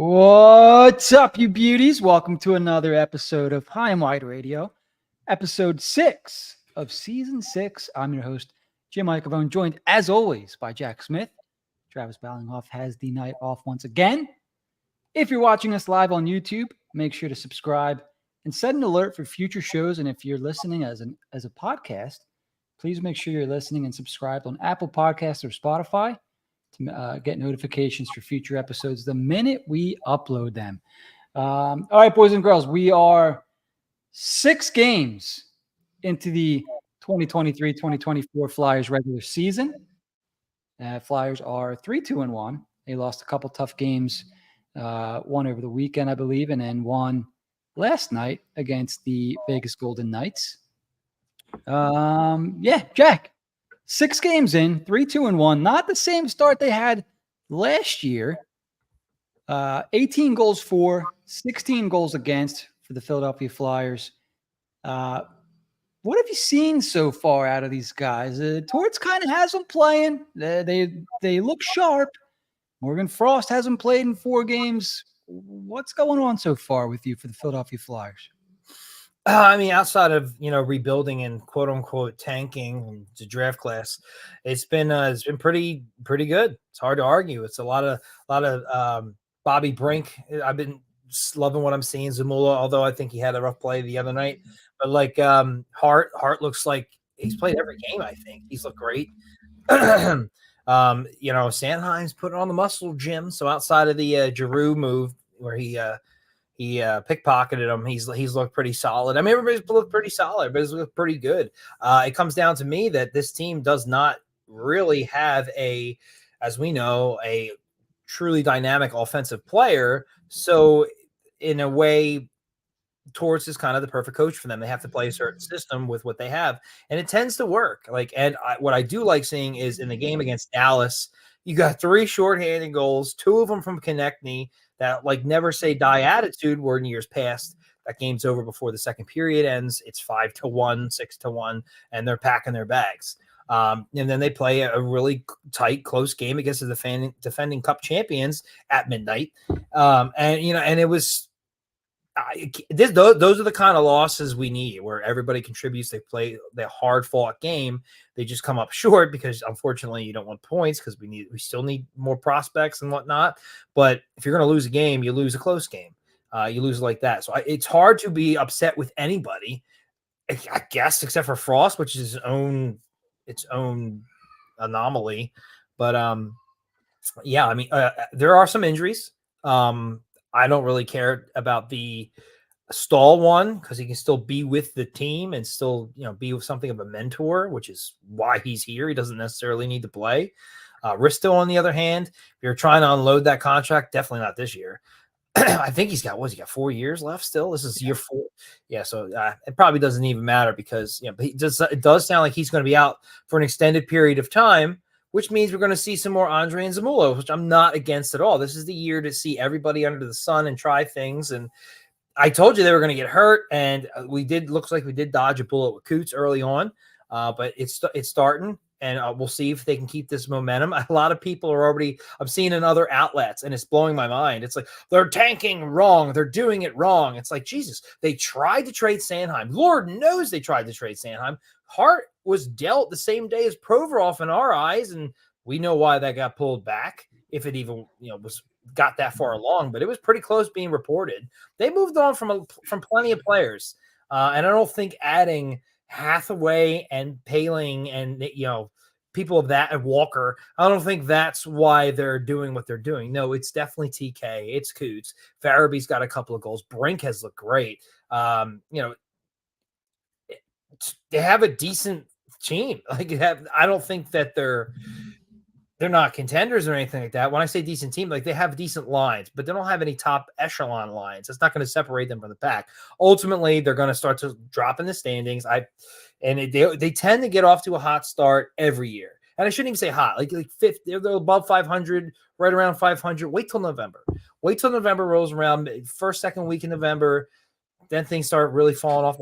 What's up, you beauties? Welcome to another episode of High and Wide Radio, episode 6 of season 6. I'm your host, Jim Icavone, joined as always by Jack Smith. Travis Ballinghoff has the night off once again. If you're watching us live on YouTube, make sure to subscribe and set an alert for future shows. And if you're listening as a podcast, please make sure you're listening and subscribed on Apple Podcasts or Spotify to get notifications for future episodes the minute we upload them. All right, boys and girls, we are 6 games into the 2023-2024 Flyers regular season. Flyers are 3-2-1. They lost a couple tough games, one over the weekend, I believe, and then one last night against the Vegas Golden Knights. Jack. 6 games in, 3-2-1. Not the same start they had last year. 18 goals for, 16 goals against for the Philadelphia Flyers. What have you seen so far out of these guys? Torts kind of has them playing. They look sharp. Morgan Frost hasn't played in 4 games. What's going on so far with you for the Philadelphia Flyers? Outside of rebuilding and quote unquote tanking the draft class, it's been pretty good. It's hard to argue. It's a lot of Bobby Brink. I've been loving what I'm seeing. Zamula, although I think he had a rough play the other night, but Hart looks like he's played every game. I think he's looked great. Sanheim's putting on the muscle, Jim. So outside of the Giroux move where he pickpocketed him. He's looked pretty solid. I mean, everybody's looked pretty solid. Everybody's looked pretty good. It comes down to me that this team does not really have as we know, a truly dynamic offensive player. So in a way, Torts is kind of the perfect coach for them. They have to play a certain system with what they have, and it tends to work. What I do like seeing is in the game against Dallas, you got 3 shorthanded goals, 2 of them from Konechny. That never say die attitude where in years past that game's over before the second period ends. It's 5-1, 6-1, and they're packing their bags. And then they play a really tight, close game against the defending Cup champions at midnight. And it was those are the kind of losses we need where everybody contributes. They play the hard fought game. They just come up short because unfortunately you don't want points because we still need more prospects and whatnot. But if you're going to lose a game, you lose a close game. You lose like that. So it's hard to be upset with anybody, I guess, except for Frost, which is its own anomaly. But there are some injuries. I don't really care about the Stahl one because he can still be with the team and still, be with something of a mentor, which is why he's here. He doesn't necessarily need to play. Risto, on the other hand, if you're trying to unload that contract, definitely not this year. I think he's got 4 years left still. This is year 4. Yeah, so it probably doesn't even matter because but it does sound like he's going to be out for an extended period of time, which means we're going to see some more Andre and Zamula, which I'm not against at all. This is the year to see everybody under the sun and try things. And I told you they were going to get hurt, and looks like we did dodge a bullet with Coots early on, but it's starting, and we'll see if they can keep this momentum. A lot of people are already – I'm seeing in other outlets, and it's blowing my mind. It's like they're tanking wrong. They're doing it wrong. It's like, Jesus, they tried to trade Sanheim. Lord knows they tried to trade Sanheim. Hart was dealt the same day as Provorov in our eyes, and we know why that got pulled back, if it even got that far along. But it was pretty close being reported. They moved on from plenty of players, and I don't think adding Hathaway and Paling and people of that and Walker, I don't think that's why they're doing what they're doing. No, it's definitely TK. It's Coots. Farabee's got a couple of goals. Brink has looked great. They have a decent team. I don't think that they're not contenders or anything like that. When I say decent team, they have decent lines, but they don't have any top echelon lines. It's not going to separate them from the pack. Ultimately, they're going to start to drop in the standings. They tend to get off to a hot start every year. And I shouldn't even say hot, like fifth, they're above 500, right around 500. Wait till November. Wait till November rolls around, first, second week in November. Then things start really falling off.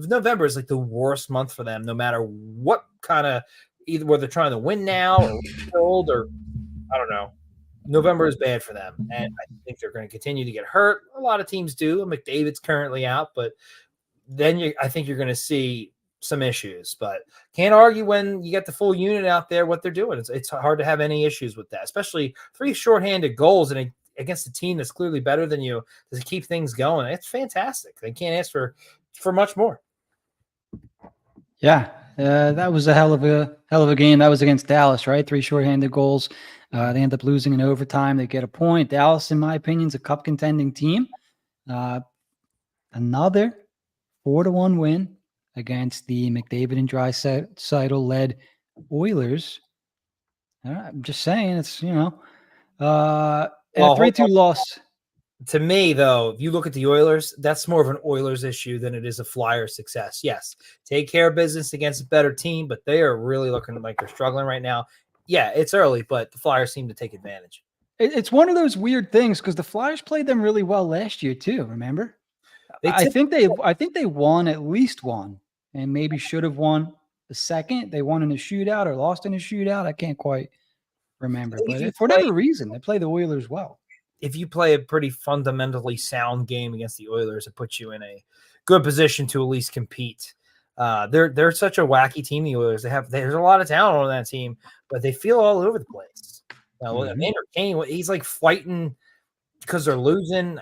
November is the worst month for them, no matter what kind of, either whether they're trying to win now or build or I don't know. November is bad for them, and I think they're going to continue to get hurt. A lot of teams do. McDavid's currently out, but then I think you're going to see some issues. But can't argue when you get the full unit out there what they're doing. It's hard to have any issues with that, especially 3 shorthanded goals and against a team that's clearly better than you to keep things going. It's fantastic. They can't ask for much more. Yeah, that was a hell of a game. That was against Dallas, right? 3 shorthanded goals. They end up losing in overtime. They get a point. Dallas, in my opinion, is a cup contending team. Another 4-1 win against the McDavid and Draisaitl led Oilers. I'm just saying, it's and a 3-2 loss. To me, though, if you look at the Oilers, that's more of an Oilers issue than it is a Flyer success. Yes, take care of business against a better team, but they are really looking like they're struggling right now. Yeah, it's early, but the Flyers seem to take advantage. It's one of those weird things because the Flyers played them really well last year too. Remember? I think they won at least one, and maybe should have won the second. They won in a shootout or lost in a shootout. I can't quite remember, but for whatever reason, they play the Oilers well. If you play a pretty fundamentally sound game against the Oilers, it puts you in a good position to at least compete. They're such a wacky team, the Oilers. There's a lot of talent on that team, but they feel all over the place. Maynard Kane, he's like fighting because they're losing.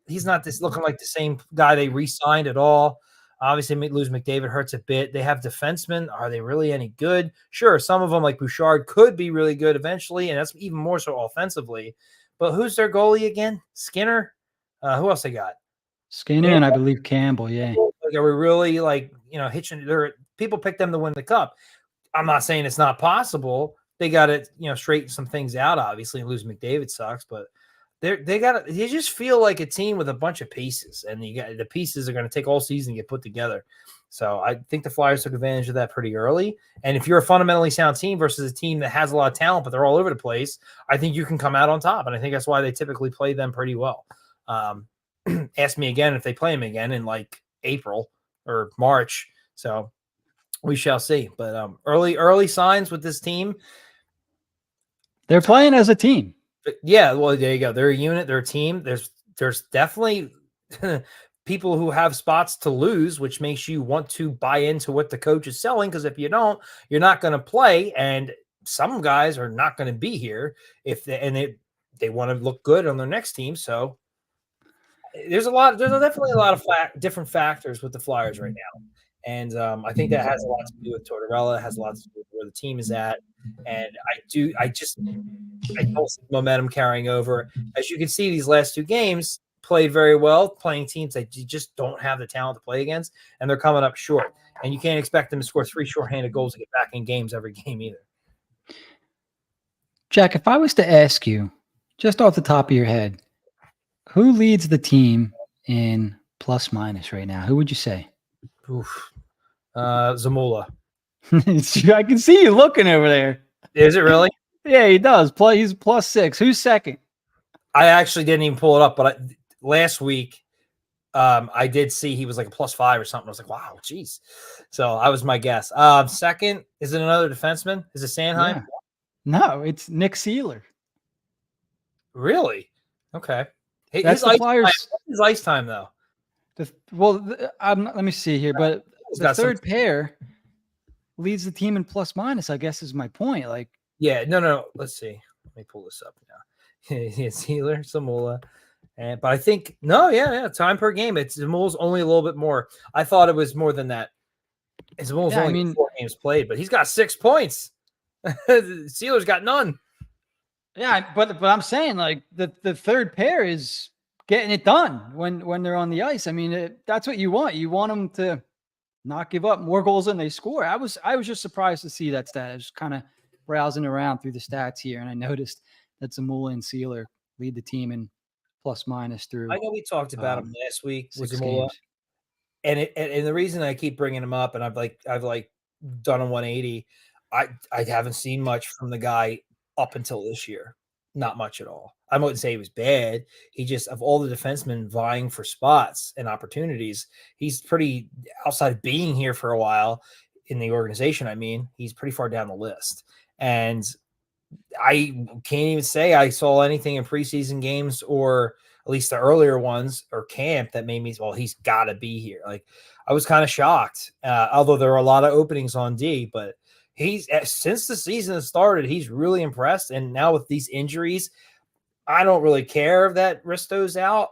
He's not looking like the same guy they re-signed at all. Obviously, lose McDavid hurts a bit. They have defensemen. Are they really any good? Sure, some of them, like Bouchard, could be really good eventually, and that's even more so offensively. But who's their goalie again? Skinner? Who else they got? Skinner and I believe Campbell, yeah. Like, are we really hitching? People pick them to win the cup. I'm not saying it's not possible. They got to straighten some things out. Obviously, and lose McDavid sucks, but they just feel like a team with a bunch of pieces, and the pieces are going to take all season to get put together. So I think the Flyers took advantage of that pretty early. And if you're a fundamentally sound team versus a team that has a lot of talent, but they're all over the place, I think you can come out on top. And I think that's why they typically play them pretty well. Ask me again if they play them again in like April or March. So we shall see. But early signs with this team. They're playing as a team. Yeah, well, there you go. They're a unit. They're a team. There's definitely people who have spots to lose, which makes you want to buy into what the coach is selling. Because if you don't, you're not going to play. And some guys are not going to be here if they want to look good on their next team. So there's definitely a lot of different factors with the Flyers right now. And I think that has a lot to do with Tortorella, has a lot to do with where the team is at. And I don't see momentum carrying over. As you can see, these last 2 games played very well, playing teams that you just don't have the talent to play against, and they're coming up short. And you can't expect them to score 3 shorthanded goals to get back in games every game either. Jack, if I was to ask you, just off the top of your head, who leads the team in plus minus right now? Who would you say? Zamula. I can see you looking over there. Is it really? Yeah, he does. He's +6. Who's second? I actually didn't even pull it up, but last week I did see he was like a +5 or something. I was like, wow, geez. So I was my guess. Second, is it another defenseman? Is it Sanheim? Yeah. No, it's Nick Seeler. Really? Okay. That's the Flyers. His ice time, though. Let me see here, but the third pair leads the team in plus minus, I guess, is my point. Like, yeah, no. Let's see. Let me pull this up now. It's Healer, Zamula. But I think, time per game. Zamula's only a little bit more. I thought it was more than that. Zamula's only 4 games played, but he's got 6 points. Sealer's got none. Yeah, but I'm saying, like, the third pair is getting it done when they're on the ice. I mean, that's what you want. You want them to not give up more goals than they score. I was just surprised to see that stat. I was kind of browsing around through the stats here, and I noticed that Zamula and Sealer lead the team in plus minus through. I know we talked about him last week with Zamula, and the reason I keep bringing him up, and I've done a 180. I haven't seen much from the guy up until this year. Not much at all. I wouldn't say he was bad. He just, of all the defensemen vying for spots and opportunities, he's pretty, outside of being here for a while in the organization, I mean, he's pretty far down the list. And I can't even say I saw anything in preseason games or at least the earlier ones or camp that made me, well, he's got to be here. Like I was kind of shocked, although there are a lot of openings on D, but he's since the season has started, he's really impressed. And now with these injuries, I don't really care that Risto's out.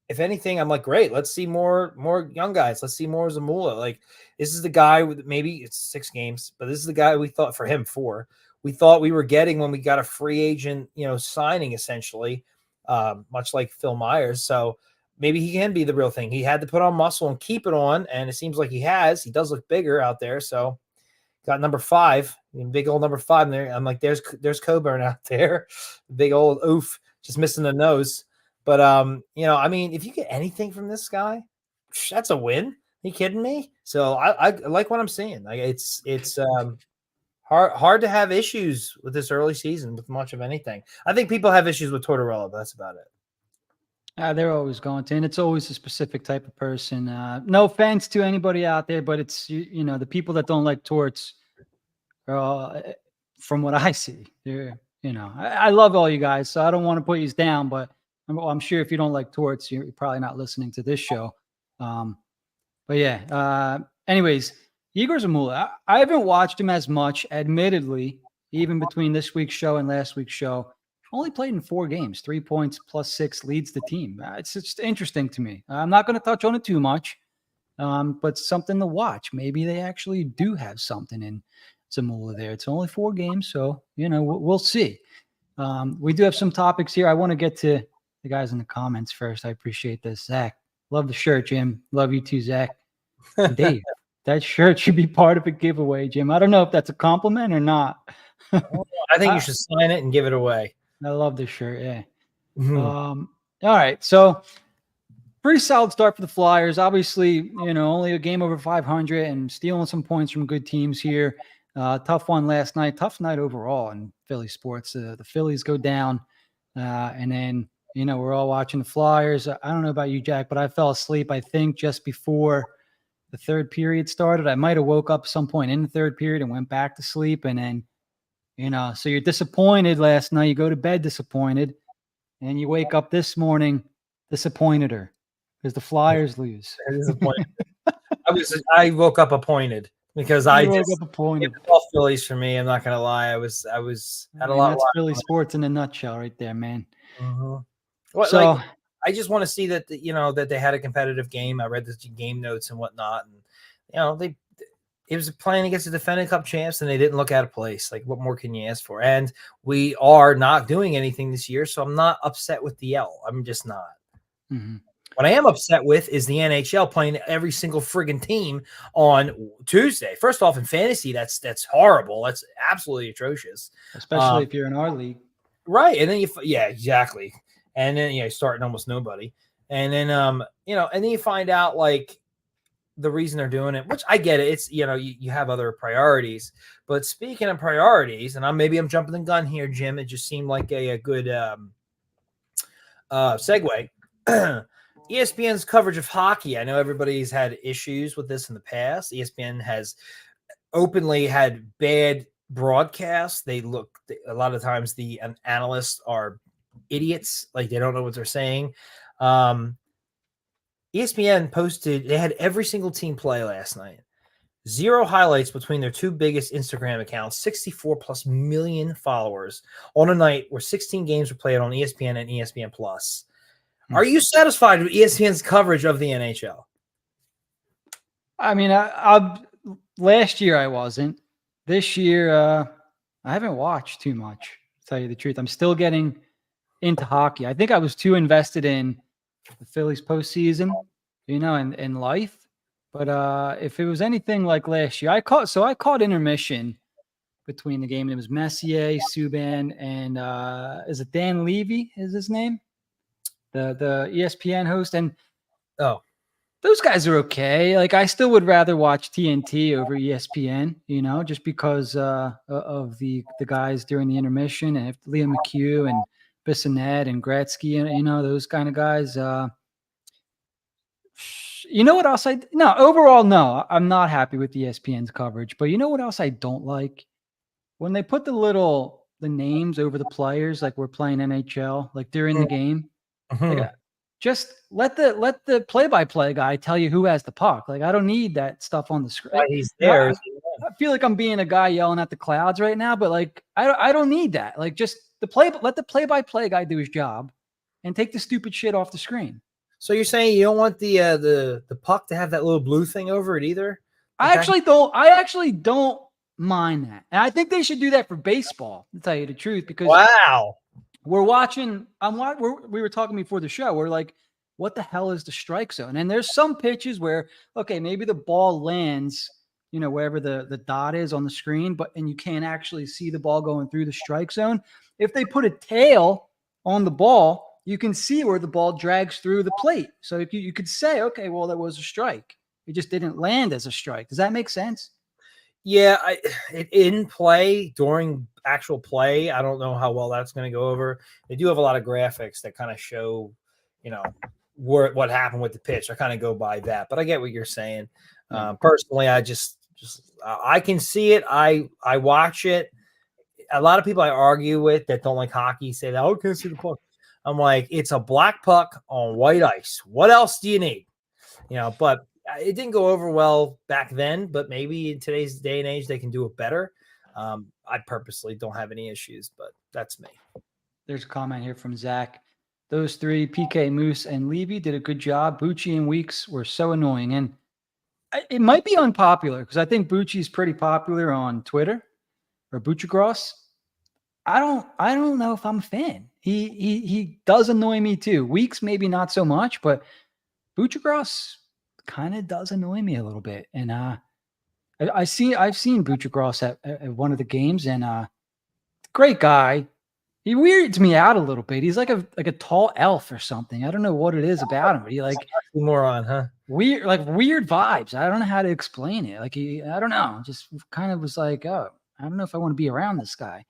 If anything, I'm like, great, let's see more young guys. Let's see more Zamula. Like this is the guy with maybe it's 6 games, but this is the guy we thought for him 4. We thought we were getting when we got a free agent, signing essentially, much like Phil Myers. So maybe he can be the real thing. He had to put on muscle and keep it on, and it seems like he has. He does look bigger out there. So got number 5, big old number 5 in there. I'm like, there's Coburn out there, big old oof, just missing the nose. But I mean, if you get anything from this guy, that's a win. Are you kidding me? So I like what I'm seeing. Like it's hard to have issues with this early season with much of anything. I think people have issues with Tortorella, but that's about it. They're always going to, and it's always a specific type of person. No offense to anybody out there, but it's the people that don't like Torts are all, from what I see. They're I love all you guys, so I don't want to put you down, but I'm sure if you don't like Torts, you're probably not listening to this show. But yeah. Anyways, Igor Zamula, I haven't watched him as much, admittedly, even between this week's show and last week's show. Only played in 4 games, 3 points plus 6 leads the team. It's just interesting to me. I'm not going to touch on it too much, but something to watch. Maybe they actually do have something in Zamula there. It's only 4 games, so we'll see. We do have some topics here. I want to get to the guys in the comments first. I appreciate this. Zach, love the shirt, Jim. Love you too, Zach. And Dave, that shirt should be part of a giveaway, Jim. I don't know if that's a compliment or not. I think you should sign it and give it away. I love this shirt. Yeah. All right. So pretty solid start for the Flyers. Obviously, only a game over 500 and stealing some points from good teams here. Tough one last night. Tough night overall in Philly sports. The Phillies go down, and then we're all watching the Flyers. I don't know about you, Jack, but I fell asleep. I think just before the third period started. I might have woke up some point in the third period and went back to sleep, and then so you're disappointed last night. You go to bed disappointed, and you wake up this morning disappointed because the Flyers lose. I woke up appointed because I woke just up appointed. All Phillies for me. I'm not gonna lie. I had a lot. That's Philly sports in a nutshell, right there, man. Mm-hmm. So I just want to see that that they had a competitive game. I read the game notes and whatnot, and it was playing against the defending Cup champs, and they didn't look out of place. Like, what more can you ask for? And we are not doing anything this year, so I'm not upset with the L. I'm just not. Mm-hmm. What I am upset with is the NHL playing every single friggin' team on Tuesday. First off, in fantasy, that's horrible. That's absolutely atrocious. Especially if you're in our league. Right. And then exactly. And then, you starting almost nobody. And then, and then you find out like the reason they're doing it, which I get it. It's, you have other priorities, but speaking of priorities, and maybe I'm jumping the gun here, Jim, it just seemed like a good segue. ESPN's coverage of hockey. I know everybody's had issues with this in the past. ESPN has openly had bad broadcasts. They look a lot of times the analysts are idiots, like they don't know what they're saying. ESPN posted they had every single team play last night. 0 highlights between their 2 biggest Instagram accounts, 64 plus million followers on a night where 16 games were played on ESPN and ESPN Plus. Are you satisfied with ESPN's coverage of the NHL? I mean, I last year I wasn't. This year, I haven't watched too much, to tell you the truth. I'm still getting into hockey. I think I was too invested in the Phillies postseason, and life. But if it was anything like last year, I caught intermission between the game. It was Messier, Subban, and is it Dan Levy? Is his name? The ESPN host, and those guys are okay. Like, I still would rather watch TNT over ESPN, just because of the guys during the intermission, and if Liam McHugh and Bissonnette and Gretzky and those kind of guys. You know what else overall, no, I'm not happy with ESPN's coverage. But you know what else I don't like? When they put the little the names over the players, like we're playing NHL, like during the game. Like, Mhm. just let the play-by-play guy tell you who has the puck. Like, I don't need that stuff on the Why screen. he's You know, there I, is I feel like I'm being a guy yelling at the clouds right now, but like, I don't need that. Like, just let the play-by-play guy do his job, and take the stupid shit off the screen. So you're saying you don't want the puck to have that little blue thing over it either? Like I that? actually don't. I actually don't mind that, and I think they should do that for baseball. To tell you the truth, because Wow. we're watching. We were talking before the show. We're like, what the hell is the strike zone? And there's some pitches where, okay, maybe the ball lands, wherever the dot is on the screen, and you can't actually see the ball going through the strike zone. If they put a tail on the ball, you can see where the ball drags through the plate. So you could say, okay, well, that was a strike. It just didn't land as a strike. Does that make sense? Yeah, in play during actual play, I don't know how well that's going to go over. They do have a lot of graphics that kind of show, you know, what happened with the pitch. I kind of go by that, but I get what you're saying. Yeah. Personally, I just I can see it. I watch it. A lot of people I argue with that don't like hockey say that, oh, I can't see the puck. I'm like, it's a black puck on white ice. What else do you need? But it didn't go over well back then, but maybe in today's day and age, they can do it better. I purposely don't have any issues, but that's me. There's a comment here from Zach. Those three, PK, Moose, and Levy, did a good job. Bucci and Weeks were so annoying. And it might be unpopular because I think Bucci's pretty popular on Twitter, or Buccigross. I don't know if I'm a fan. He does annoy me too. Weeks maybe not so much, but Buccigross kind of does annoy me a little bit. And I've seen Buccigross at one of the games, and great guy. He weirds me out a little bit. He's like a tall elf or something. I don't know what it is about him, but he like Moron, huh? weird vibes. I don't know how to explain it. Like I don't know. Just kind of was like, oh, I don't know if I want to be around this guy.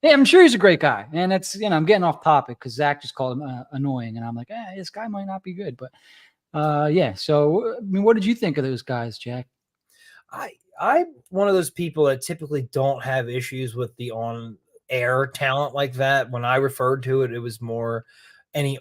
Yeah, I'm sure he's a great guy, and it's I'm getting off topic because Zach just called him annoying, and I'm like, this guy might not be good, but yeah. So I mean, what did you think of those guys, Jack? I'm one of those people that typically don't have issues with the on air talent like that. When I referred to it, it was more any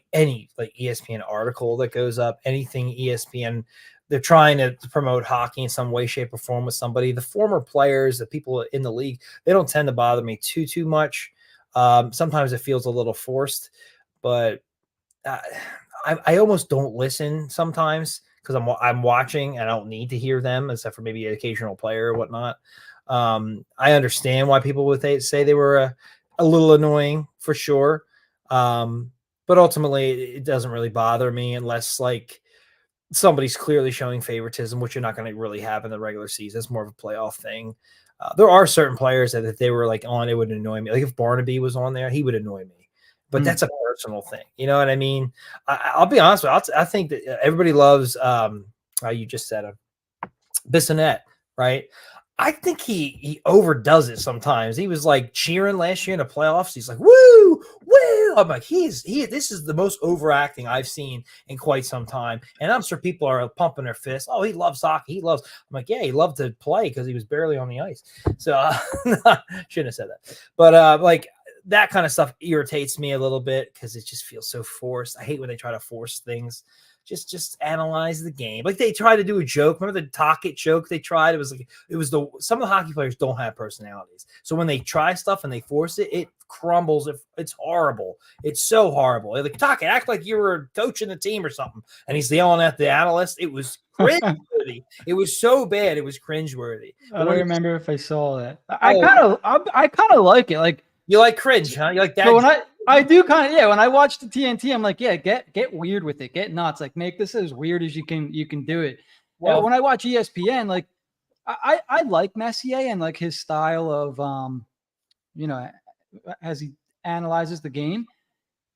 like ESPN article that goes up, anything ESPN. They're trying to promote hockey in some way, shape, or form with somebody. The former players, the people in the league, they don't tend to bother me too much. Sometimes it feels a little forced, but uh, I almost don't listen sometimes because I'm watching and I don't need to hear them except for maybe an occasional player or whatnot. I understand why people would say they were a little annoying for sure. But ultimately it doesn't really bother me unless like somebody's clearly showing favoritism, which you're not going to really have in the regular season. It's more of a playoff thing. There are certain players that if they were like on, it would annoy me. Like if Barnaby was on there, he would annoy me. But that's a personal thing. You know what I mean? I'll be honest with you. I think that everybody loves, you just said Bissonnette, right? I think he overdoes it sometimes. He was like cheering last year in the playoffs. He's like, woo, woo. I'm like, this is the most overacting I've seen in quite some time. And I'm sure people are pumping their fists. Oh, he loves hockey. I'm like, yeah, he loved to play because he was barely on the ice. So shouldn't have said that. But like that kind of stuff irritates me a little bit because it just feels so forced. I hate when they try to force things. Just analyze the game. Like they tried to do a joke. Remember the Tocchet joke they tried? It was some of the hockey players don't have personalities. So when they try stuff and they force it, it crumbles. It's horrible. It's so horrible. Like Tocchet, act like you were coaching the team or something. And he's yelling at the analyst. It was cringeworthy. It was so bad. It was cringeworthy. I don't remember if I saw that. I kind of like it. Like you like cringe, huh? You like that? So when I do kind of, yeah, when I watch the TNT, I'm like, yeah, get weird with it, get nuts, like make this as weird as you can do it. Well, when I watch ESPN, like I like Messier and like his style of as he analyzes the game,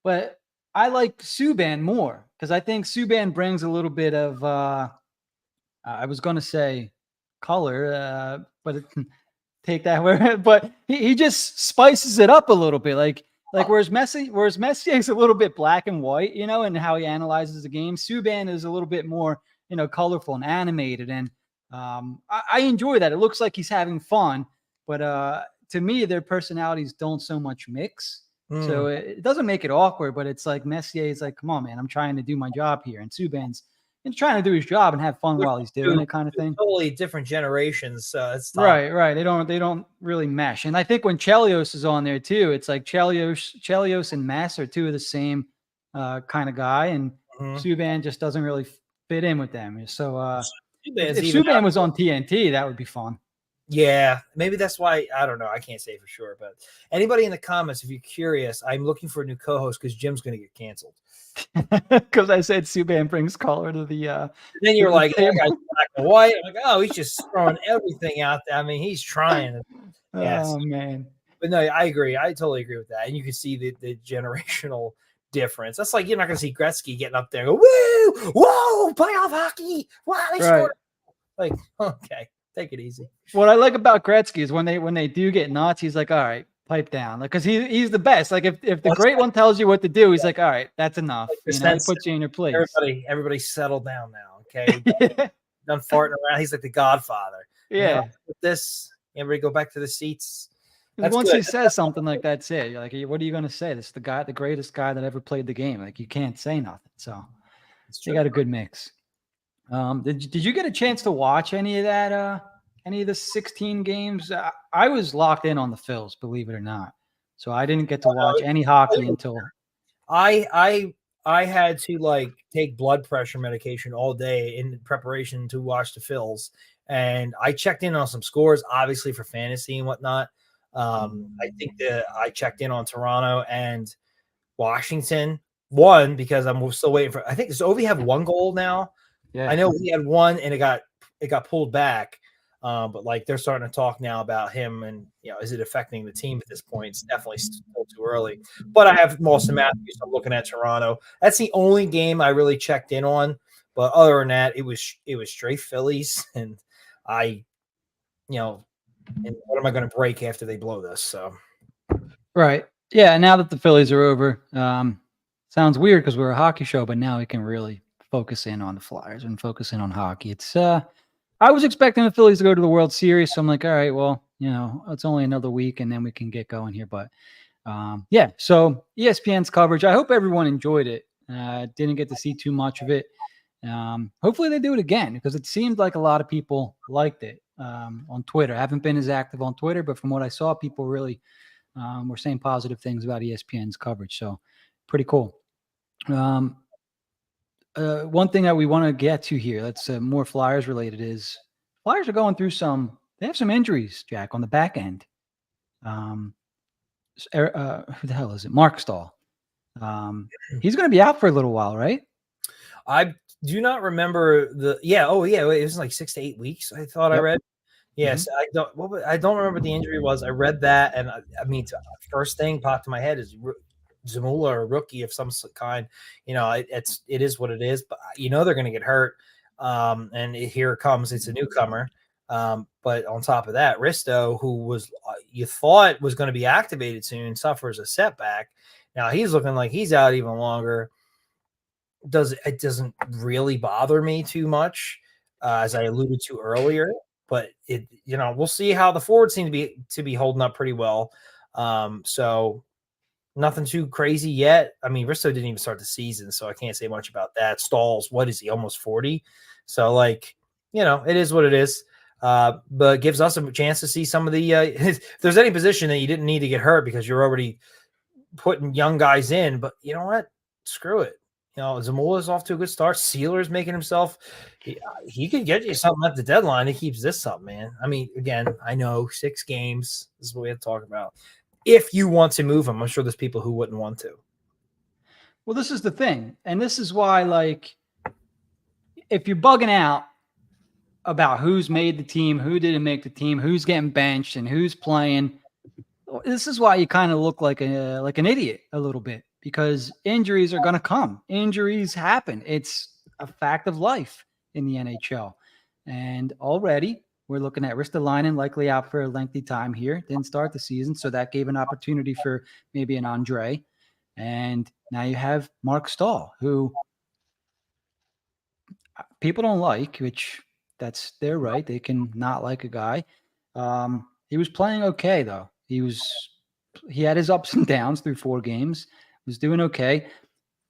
but I like Subban more because I think Subban brings a little bit of I was gonna say color, but take that where, but he just spices it up a little bit, like whereas Messi is a little bit black and white, and how he analyzes the game. Subban is a little bit more, colorful and animated, and I enjoy that. It looks like he's having fun, but to me, their personalities don't so much mix. So Mm. it doesn't make it awkward, but it's like Messier is like, come on, man, I'm trying to do my job here. And Subban's trying to do his job and have fun They're while he's doing two it, kind of thing. totally different generations, so it's tough. Right. They don't really mesh. And I think when Chelios is on there too, it's like Chelios and Mess are two of the same kind of guy, and Mhm. Subban just doesn't really fit in with them. So Subban's if even Subban was on TNT, that would be fun. Yeah, maybe that's why. I don't know. I can't say for sure, but anybody in the comments, if you're curious, I'm looking for a new co-host because Jim's going to get canceled. Because I said Subban brings color to the And then to you're the like, that table. guy's black and white. I'm like, oh, he's just throwing everything out there. I mean, he's trying. Yes, Oh man. but no, I agree. I totally agree with that. And you can see the generational difference. That's like you're not going to see Gretzky getting up there and go, woo, whoa, playoff hockey. Wow, they Right. scored. Like, okay, take it easy. What I like about Gretzky is when they do get nuts, he's like, all right, pipe down. Like, cause he's the best. Like if the great one tells you what to do, he's like, all right, that's enough. Like He sense, puts you in your place. everybody settle down now. Okay. Done farting around. He's like the Godfather. Yeah. With this, everybody go back to the seats. Because once he says something like that's it. You're like, what are you gonna say? This is the greatest guy that ever played the game. Like you can't say nothing. So they got a good mix. Did you get a chance to watch any of that? Any of the 16 games? I was locked in on the Phils, believe it or not. So I didn't get to watch any hockey until I had to like take blood pressure medication all day in preparation to watch the Phils, and I checked in on some scores, obviously for fantasy and whatnot. I think that I checked in on Toronto and Washington won because I'm still waiting for. I think does Ovi have one goal now? yeah. I know he had one and it got pulled back. But like they're starting to talk now about him and is it affecting the team at this point? It's definitely still too early. But I have Austin Matthews. I'm looking at Toronto. That's the only game I really checked in on. But other than that, it was straight Phillies, and and what am I going to break after they blow this? So Right. Yeah. Now that the Phillies are over, sounds weird because we're a hockey show, but now we can really focus in on the Flyers and focus in on hockey. It's I was expecting the Phillies to go to the World Series, so I'm like, all right, well, it's only another week and then we can get going here. But yeah, so ESPN's coverage. I hope everyone enjoyed it. Didn't get to see too much of it. Hopefully they do it again because it seemed like a lot of people liked it on Twitter. I haven't been as active on Twitter, but from what I saw, people really were saying positive things about ESPN's coverage. So pretty cool. One thing that we want to get to here that's more Flyers related is Flyers are going through they have some injuries, Jack, on the back end. Who the hell is it? Mark Stahl. He's going to be out for a little while, right? I do not remember it was like 6 to 8 weeks. I thought I read. Yes, I don't remember the injury was. I read that, and I mean, first thing popped to my head is Zamula, a rookie of some kind. It is what it is, but they're going to get hurt. And here it comes. It's a newcomer. But on top of that, Risto, who was you thought was going to be activated soon, suffers a setback. Now he's looking like he's out even longer. It doesn't really bother me too much, as I alluded to earlier. But we'll see how the forwards seem to be holding up pretty well. So nothing too crazy yet. I mean, Risto didn't even start the season, so I can't say much about that. Stall's, what is he, almost 40? So it is what it is. But gives us a chance to see some of the if there's any position that you didn't need to get hurt because you're already putting young guys in. But you know what? Screw it. Zamula's off to a good start. Sealer's making himself. He could get you something at the deadline. He keeps this up, man. I mean, again, I know 6 games. This is what we have to talk about. If you want to move him, I'm sure there's people who wouldn't want to. Well, this is the thing. And this is why, if you're bugging out about who's made the team, who didn't make the team, who's getting benched, and who's playing, this is why you kind of look like an idiot a little bit because injuries are going to come. Injuries happen. It's a fact of life in the NHL. And already we're looking at Ristolainen likely out for a lengthy time here. Didn't start the season, so that gave an opportunity for maybe an Andre. And now you have Mark Stahl, who people don't like, which that's their right. They can not like a guy. He was playing okay, though. He had his ups and downs through 4 games. Was doing okay.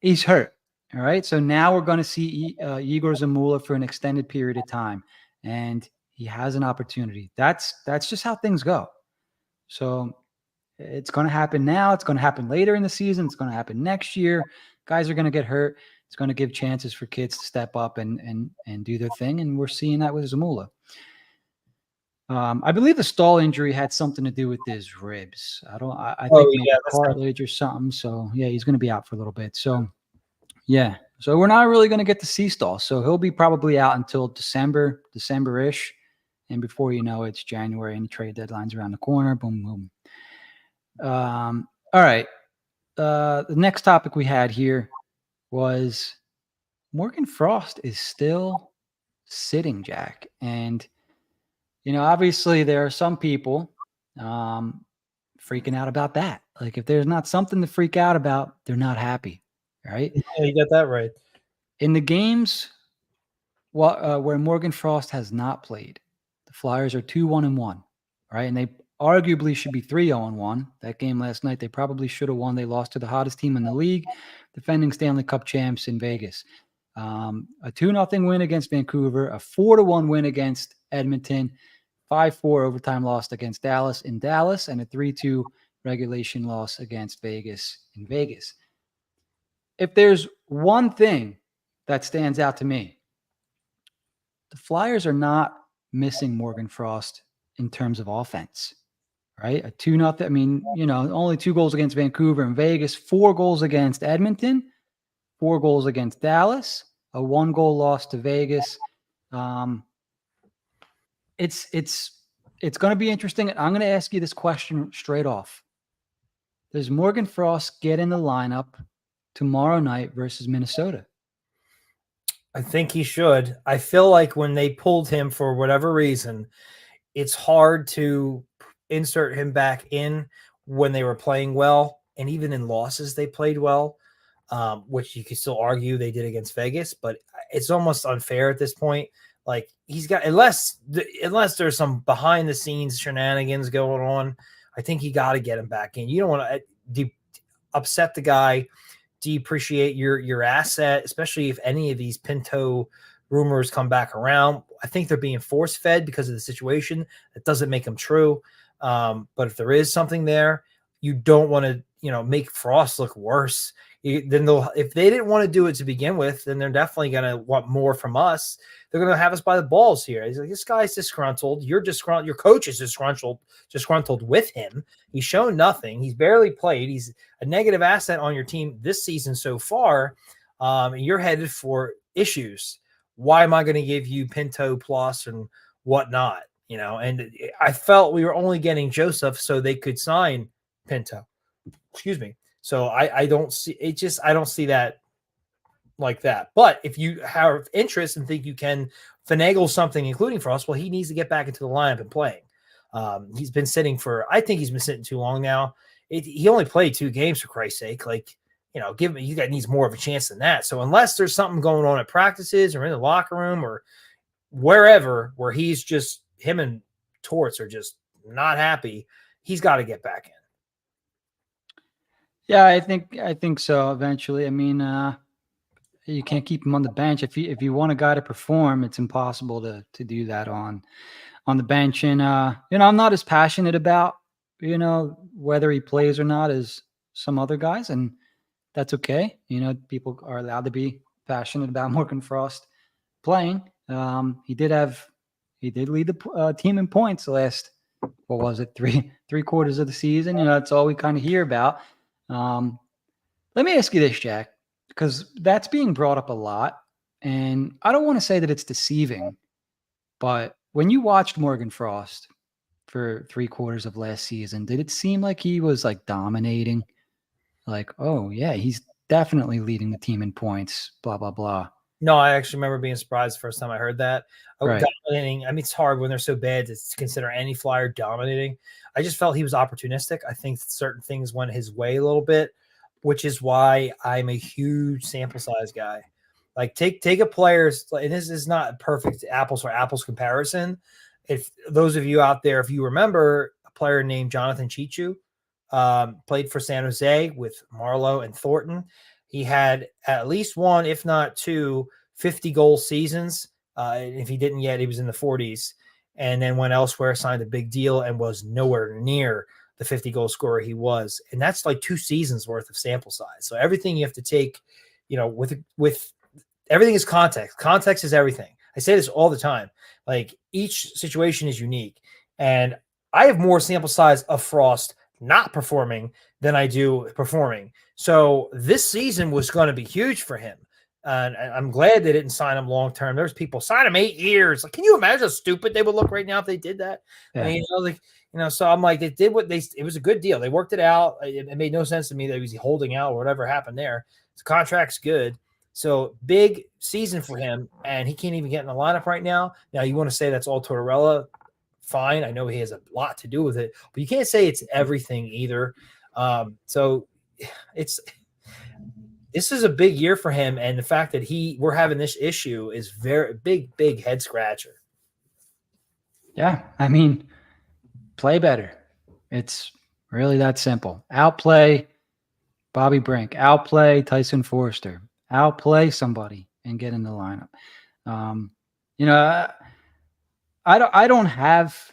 He's hurt. All right. So now we're going to see Igor Zamula for an extended period of time, and he has an opportunity. That's just how things go. So it's going to happen now. It's going to happen later in the season. It's going to happen next year. Guys are going to get hurt. It's going to give chances for kids to step up and do their thing, and we're seeing that with Zamula. I believe the Stahl injury had something to do with his ribs. I think maybe cartilage or something. So yeah, he's going to be out for a little bit. So yeah, so we're not really going to get to see Stahl. So he'll be probably out until December-ish, and before you know it, it's January and the trade deadline's around the corner. Boom, boom. All right. The next topic we had here was Morgan Frost is still sitting, Jack, and obviously there are some people freaking out about that. Like if there's not something to freak out about, they're not happy, right? Yeah, you got that right. In the games where Morgan Frost has not played, the Flyers are 2-1-1, right? And they arguably should be 3-0-1. That game last night, they probably should have won. They lost to the hottest team in the league, defending Stanley Cup champs in Vegas. A 2-0 win against Vancouver, a 4-1 win against Edmonton, 5-4 overtime loss against Dallas in Dallas, and a 3-2 regulation loss against Vegas in Vegas. If there's one thing that stands out to me, the Flyers are not missing Morgan Frost in terms of offense, right? A 2-0. I mean, only 2 goals against Vancouver and Vegas, 4 goals against Edmonton, 4 goals against Dallas, a 1-goal loss to Vegas. It's going to be interesting. I'm going to ask you this question straight off. Does Morgan Frost get in the lineup tomorrow night versus Minnesota? I think he should. I feel like when they pulled him for whatever reason, it's hard to insert him back in when they were playing well. And even in losses, they played well, which you could still argue they did against Vegas. But it's almost unfair at this point. Like he's got, unless there's some behind the scenes shenanigans going on, I think you got to get him back in. You don't want to upset the guy, depreciate your asset, especially if any of these Pinto rumors come back around. I think they're being force fed because of the situation. That doesn't make them true. But if there is something there, you don't want to, make Frost look worse. If they didn't want to do it to begin with, then they're definitely going to want more from us. They're going to have us by the balls here. He's like, this guy's disgruntled. You're disgruntled. Your coach is disgruntled with him. He's shown nothing. He's barely played. He's a negative asset on your team this season so far. You're headed for issues. Why am I going to give you Pinto plus and whatnot? And I felt we were only getting Joseph so they could sign Pinto. Excuse me. So I don't see it. I don't see that like that. But if you have interest and think you can finagle something, including Frost, well, he needs to get back into the lineup and playing. He's been sitting I think he's been sitting too long now. He only played 2 games, for Christ's sake. Like, you guys needs more of a chance than that. So unless there's something going on at practices or in the locker room or wherever where he's just, him and Torts are just not happy, he's got to get back in. Yeah, I think so eventually. I mean, you can't keep him on the bench. If you want a guy to perform, it's impossible to do that on the bench. And I'm not as passionate about whether he plays or not as some other guys, and that's okay. People are allowed to be passionate about Morgan Frost playing. He did lead the team in points the last, what was it, three quarters of the season. That's all we kind of hear about. Let me ask you this, Jack, because that's being brought up a lot, and I don't want to say that it's deceiving, but when you watched Morgan Frost for 3 quarters of last season, did it seem like he was like dominating? Like, oh yeah, he's definitely leading the team in points, blah, blah, blah. No, I actually remember being surprised the first time I heard that. Right. Dominating. I mean, it's hard when they're so bad to consider any Flyer dominating. I just felt he was opportunistic. I think certain things went his way a little bit, which is why I'm a huge sample size guy. Like take a player's, and this is not a perfect apples for apples comparison. If those of you out there, if you remember, player named Jonathan Chichu. Played for San Jose with Marlowe and Thornton. He had at least one, if not two, 50-goal seasons. If he didn't yet, he was in the 40s. And then went elsewhere, signed a big deal, and was nowhere near the 50-goal scorer he was. And that's like 2 seasons worth of sample size. So everything you have to take, with everything is context. Context is everything. I say this all the time. Like, each situation is unique. And I have more sample size of Frost not performing than I do performing. So this season was going to be huge for him. And I'm glad they didn't sign him long-term. There's people sign him 8 years. Like, can you imagine how stupid they would look right now if they did that? Yeah. I mean, so I'm like, they did it was a good deal. They worked it out. It made no sense to me that he was holding out or whatever happened there. His contract's good. So big season for him, and he can't even get in the lineup right now. Now, you want to say that's all Tortorella? Fine. I know he has a lot to do with it, but you can't say it's everything either. So this is a big year for him, and the fact that we're having this issue is very big head scratcher. Yeah, I mean, play better. It's really that simple. Outplay Bobby Brink, outplay Tyson Forster, outplay somebody and get in the lineup. I don't have,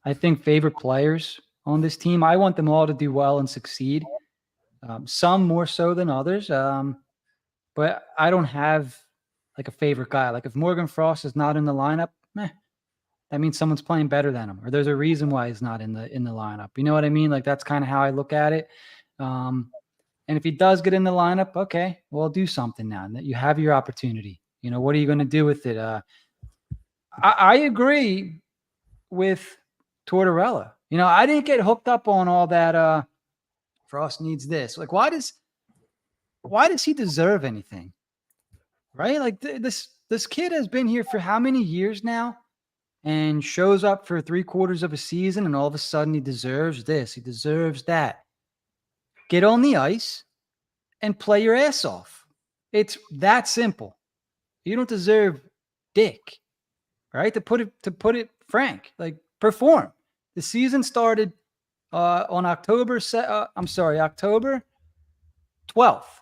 I think, favorite players on this team. I want them all to do well and succeed. Some more so than others. But I don't have like a favorite guy. Like, if Morgan Frost is not in the lineup, that means someone's playing better than him, or there's a reason why he's not in the lineup. You know what I mean? Like, that's kind of how I look at it. And if he does get in the lineup, okay, well, do something now. You have your opportunity. What are you going to do with it? I agree with Tortorella. I didn't get hooked up on all that. Frost needs this. Like, why does he deserve anything? Right? Like, this kid has been here for how many years now, and shows up for 3/4 of a season, and all of a sudden he deserves this. He deserves that. Get on the ice and play your ass off. It's that simple. You don't deserve dick, right? To put it frank, like, perform. The season started on October 12th,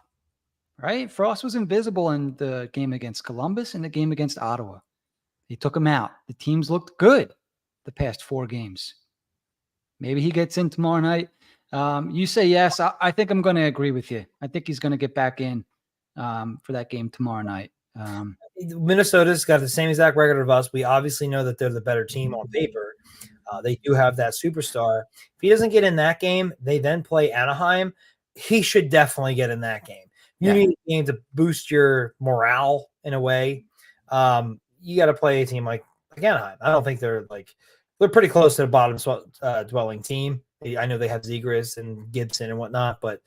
right? Frost was invisible in the game against Columbus and the game against Ottawa. They took him out. The teams looked good the past 4 games. Maybe he gets in tomorrow night. You say yes. I think I'm going to agree with you. I think he's going to get back in for that game tomorrow night. Minnesota's got the same exact record of us. We obviously know that they're the better team on paper. They do have that superstar. If he doesn't get in that game, they then play Anaheim. He should definitely get in that game. You need a game to boost your morale in a way. You got to play a team like Anaheim. I don't think they're pretty close to the bottom dwelling team. I know they have Zegras and Gibson and whatnot, but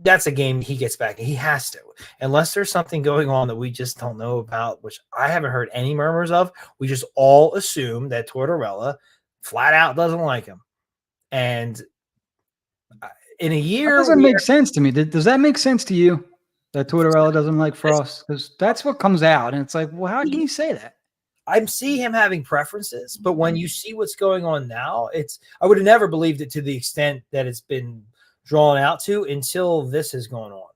that's a game he gets back. He has to, unless there's something going on that we just don't know about, which I haven't heard any murmurs of. We just all assume that Tortorella flat out doesn't like him. And in a year, that doesn't make sense to me. Does that make sense to you, that Tortorella doesn't like Frost? Because that's what comes out, and it's like, well, how can you say that? I see him having preferences, but when you see what's going on now, I would have never believed it to the extent that it's been drawn out to until this has gone on.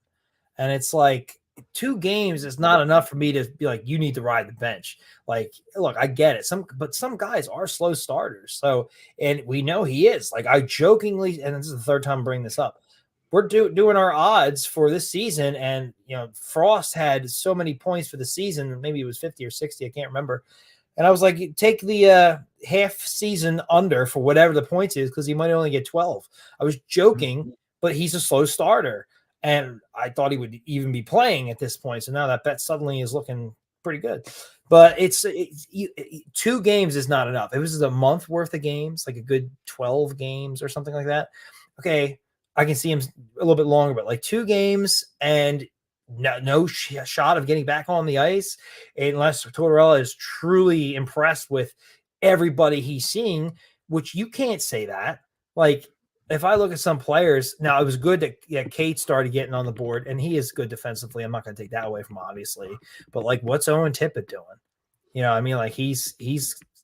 And it's like, 2 games is not enough for me to be like, you need to ride the bench. Like, look, I get it. But some guys are slow starters. So, and we know he is. Like, I jokingly, and this is the 3rd time I'm bringing this up, we're doing our odds for this season, and Frost had so many points for the season. Maybe it was 50 or 60, I can't remember. And I was like, take the half season under for whatever the points is, because he might only get 12. I was joking, but he's a slow starter, and I thought he would even be playing at this point. So now that bet suddenly is looking pretty good. But it's 2 games is not enough. If it was a month worth of games, like a good 12 games or something like that, okay, I can see him a little bit longer, but like 2 games and no shot of getting back on the ice, unless Tortorella is truly impressed with everybody he's seeing, which you can't say that. Like, if I look at some players, now it was good that Kate started getting on the board, and he is good defensively. I'm not going to take that away from him, obviously, but like, what's Owen Tippett doing? I mean, like, he's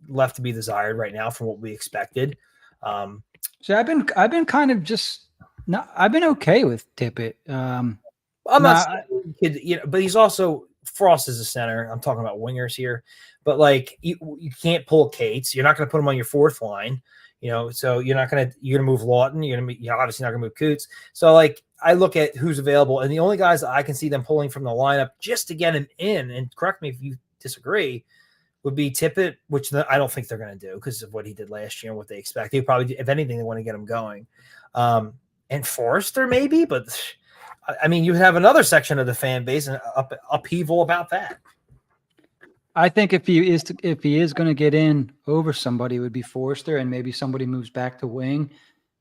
left to be desired right now from what we expected. So I've been kind of just not. I've been okay with Tippett. I'm not Nah, saying he could, but he's also Frost is a center. I'm talking about wingers here, but like you can't pull Cates. You're not going to put him on your fourth line, so you're going to move Lawton. You're obviously not going to move Coots. So like I look at who's available, and the only guys that I can see them pulling from the lineup just to get him in, and correct me if you disagree, would be Tippett, which I don't think they're going to do because of what he did last year and what they expect. They probably, if anything, they want to get him going. And Forrester maybe, but I mean, you have another section of the fan base and upheaval about that. I think if he is going to get in over somebody, it would be Forrester, and maybe somebody moves back to wing.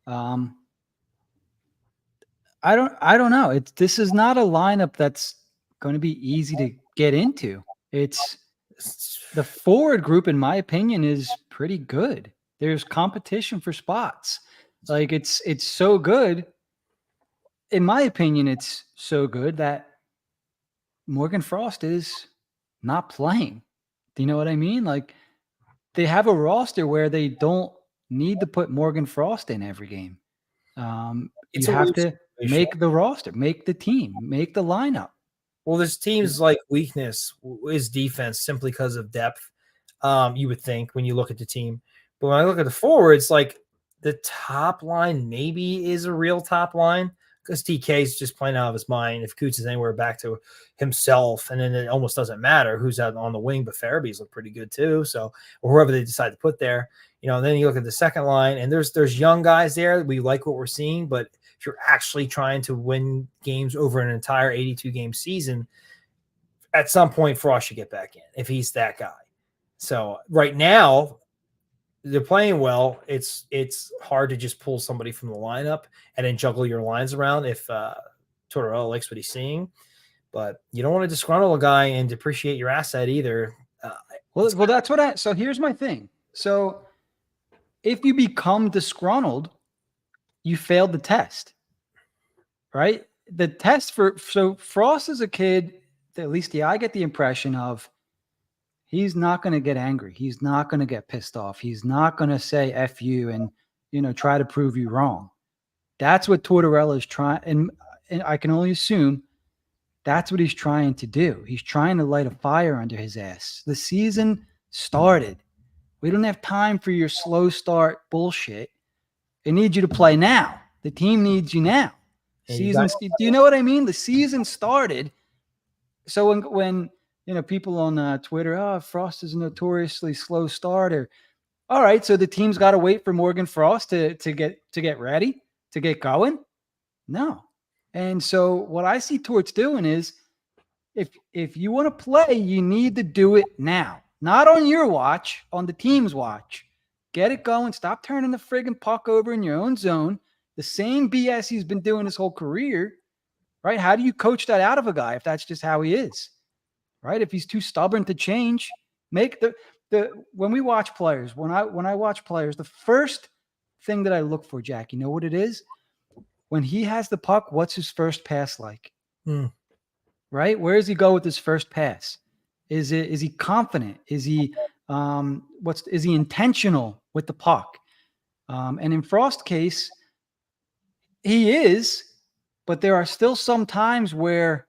I don't know. This is not a lineup that's going to be easy to get into. It's the forward group, in my opinion, is pretty good. There's competition for spots. Like it's so good. In my opinion, it's so good that Morgan Frost is not playing. Do you know what I mean? Like they have a roster where they don't need to put Morgan Frost in every game. You have to make the roster, make the team, make the lineup. Well, this team's like weakness is defense simply because of depth. You would think when you look at the team, but when I look at the forwards, like the top line maybe is a real top line because TK is just playing out of his mind. If Coots is anywhere back to himself, and then it almost doesn't matter who's out on the wing, but Farabee's look pretty good too. So, or whoever they decide to put there, then you look at the second line, and there's young guys there. We like what we're seeing, but if you're actually trying to win games over an entire 82 game season, at some point Frost should get back in if he's that guy. So right now, they're playing well. It's hard to just pull somebody from the lineup and then juggle your lines around if Tortorella likes what he's seeing. But you don't want to disgruntle a guy and depreciate your asset either. Well, that's what so here's my thing. So if you become disgruntled, you failed the test, right? The test so Frost is a kid that at least I get the impression of he's not going to get angry. He's not going to get pissed off. He's not going to say F you and, try to prove you wrong. That's what Tortorella is trying. And I can only assume that's what he's trying to do. He's trying to light a fire under his ass. The season started. We don't have time for your slow start bullshit. They need you to play now. The team needs you now. Do you know what I mean? The season started. So when people on Twitter, Frost is a notoriously slow starter. All right, so the team's got to wait for Morgan Frost to get ready, to get going? No. And so what I see Torts doing is if you want to play, you need to do it now. Not on your watch, on the team's watch. Get it going. Stop turning the friggin' puck over in your own zone. The same BS he's been doing his whole career, right? How do you coach that out of a guy if that's just how he is, right? If he's too stubborn to change, make when we watch players, when I watch players, the first thing that I look for, Jack, you know what it is? When he has the puck, what's his first pass like? Right? Where does he go with his first pass? Is he confident? Is he is he intentional with the puck? And in Frost's case, he is, but there are still some times where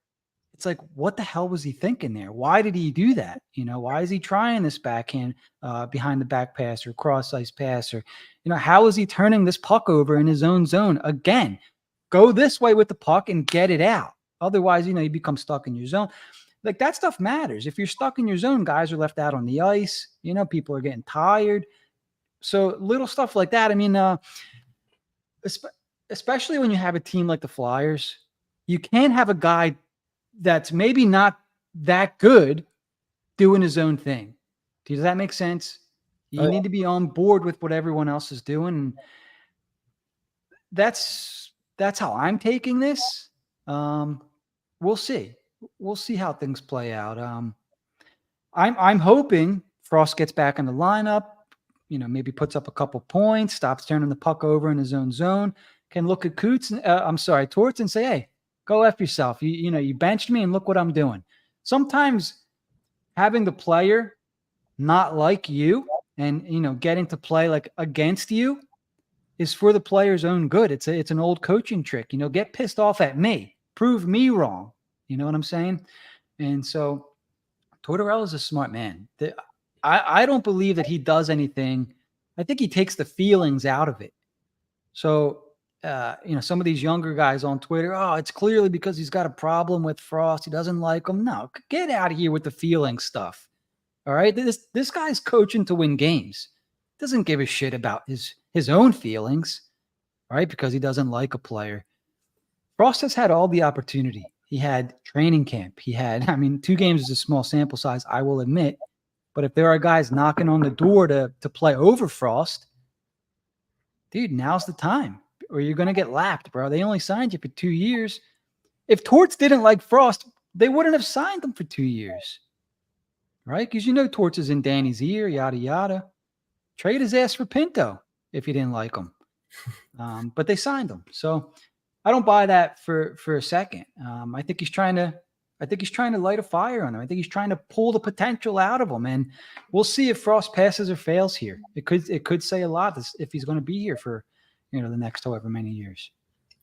it's like, what the hell was he thinking there? Why did he do that? Why is he trying this backhand behind the back pass or cross ice pass? Or, how is he turning this puck over in his own zone? Again, go this way with the puck and get it out. Otherwise, you become stuck in your zone. Like that stuff matters. If you're stuck in your zone, guys are left out on the ice. People are getting tired. So little stuff like that. I mean, especially when you have a team like the Flyers, you can't have a guy that's maybe not that good doing his own thing. Does that make sense? You need to be on board with what everyone else is doing. That's how I'm taking this. We'll see. We'll see how things play out. I'm hoping Frost gets back in the lineup, maybe puts up a couple points, stops turning the puck over in his own zone, can look at Torts and say, hey, go F yourself. You benched me and look what I'm doing. Sometimes having the player not like you and getting to play like against you is for the player's own good. It's an old coaching trick. Get pissed off at me, prove me wrong. You know what I'm saying? And so Tortorella's a smart man. I don't believe that he does anything. I think he takes the feelings out of it. So, some of these younger guys on Twitter, oh, it's clearly because he's got a problem with Frost. He doesn't like him. No, get out of here with the feeling stuff. All right. This guy's coaching to win games. Doesn't give a shit about his own feelings, right? Because he doesn't like a player. Frost has had all the opportunity. He had training camp. He had, 2 games is a small sample size, I will admit. But if there are guys knocking on the door to play over Frost, dude, now's the time, or you're going to get lapped, bro. They only signed you for 2 years. If Torts didn't like Frost, they wouldn't have signed him for 2 years, right? Because Torts is in Danny's ear, yada, yada. Trade his ass for Pinto if you didn't like him. But they signed him. So I don't buy that for a second. I think he's trying to light a fire on him. I think he's trying to pull the potential out of him, and we'll see if Frost passes or fails here. It could say a lot if he's going to be here for the next however many years.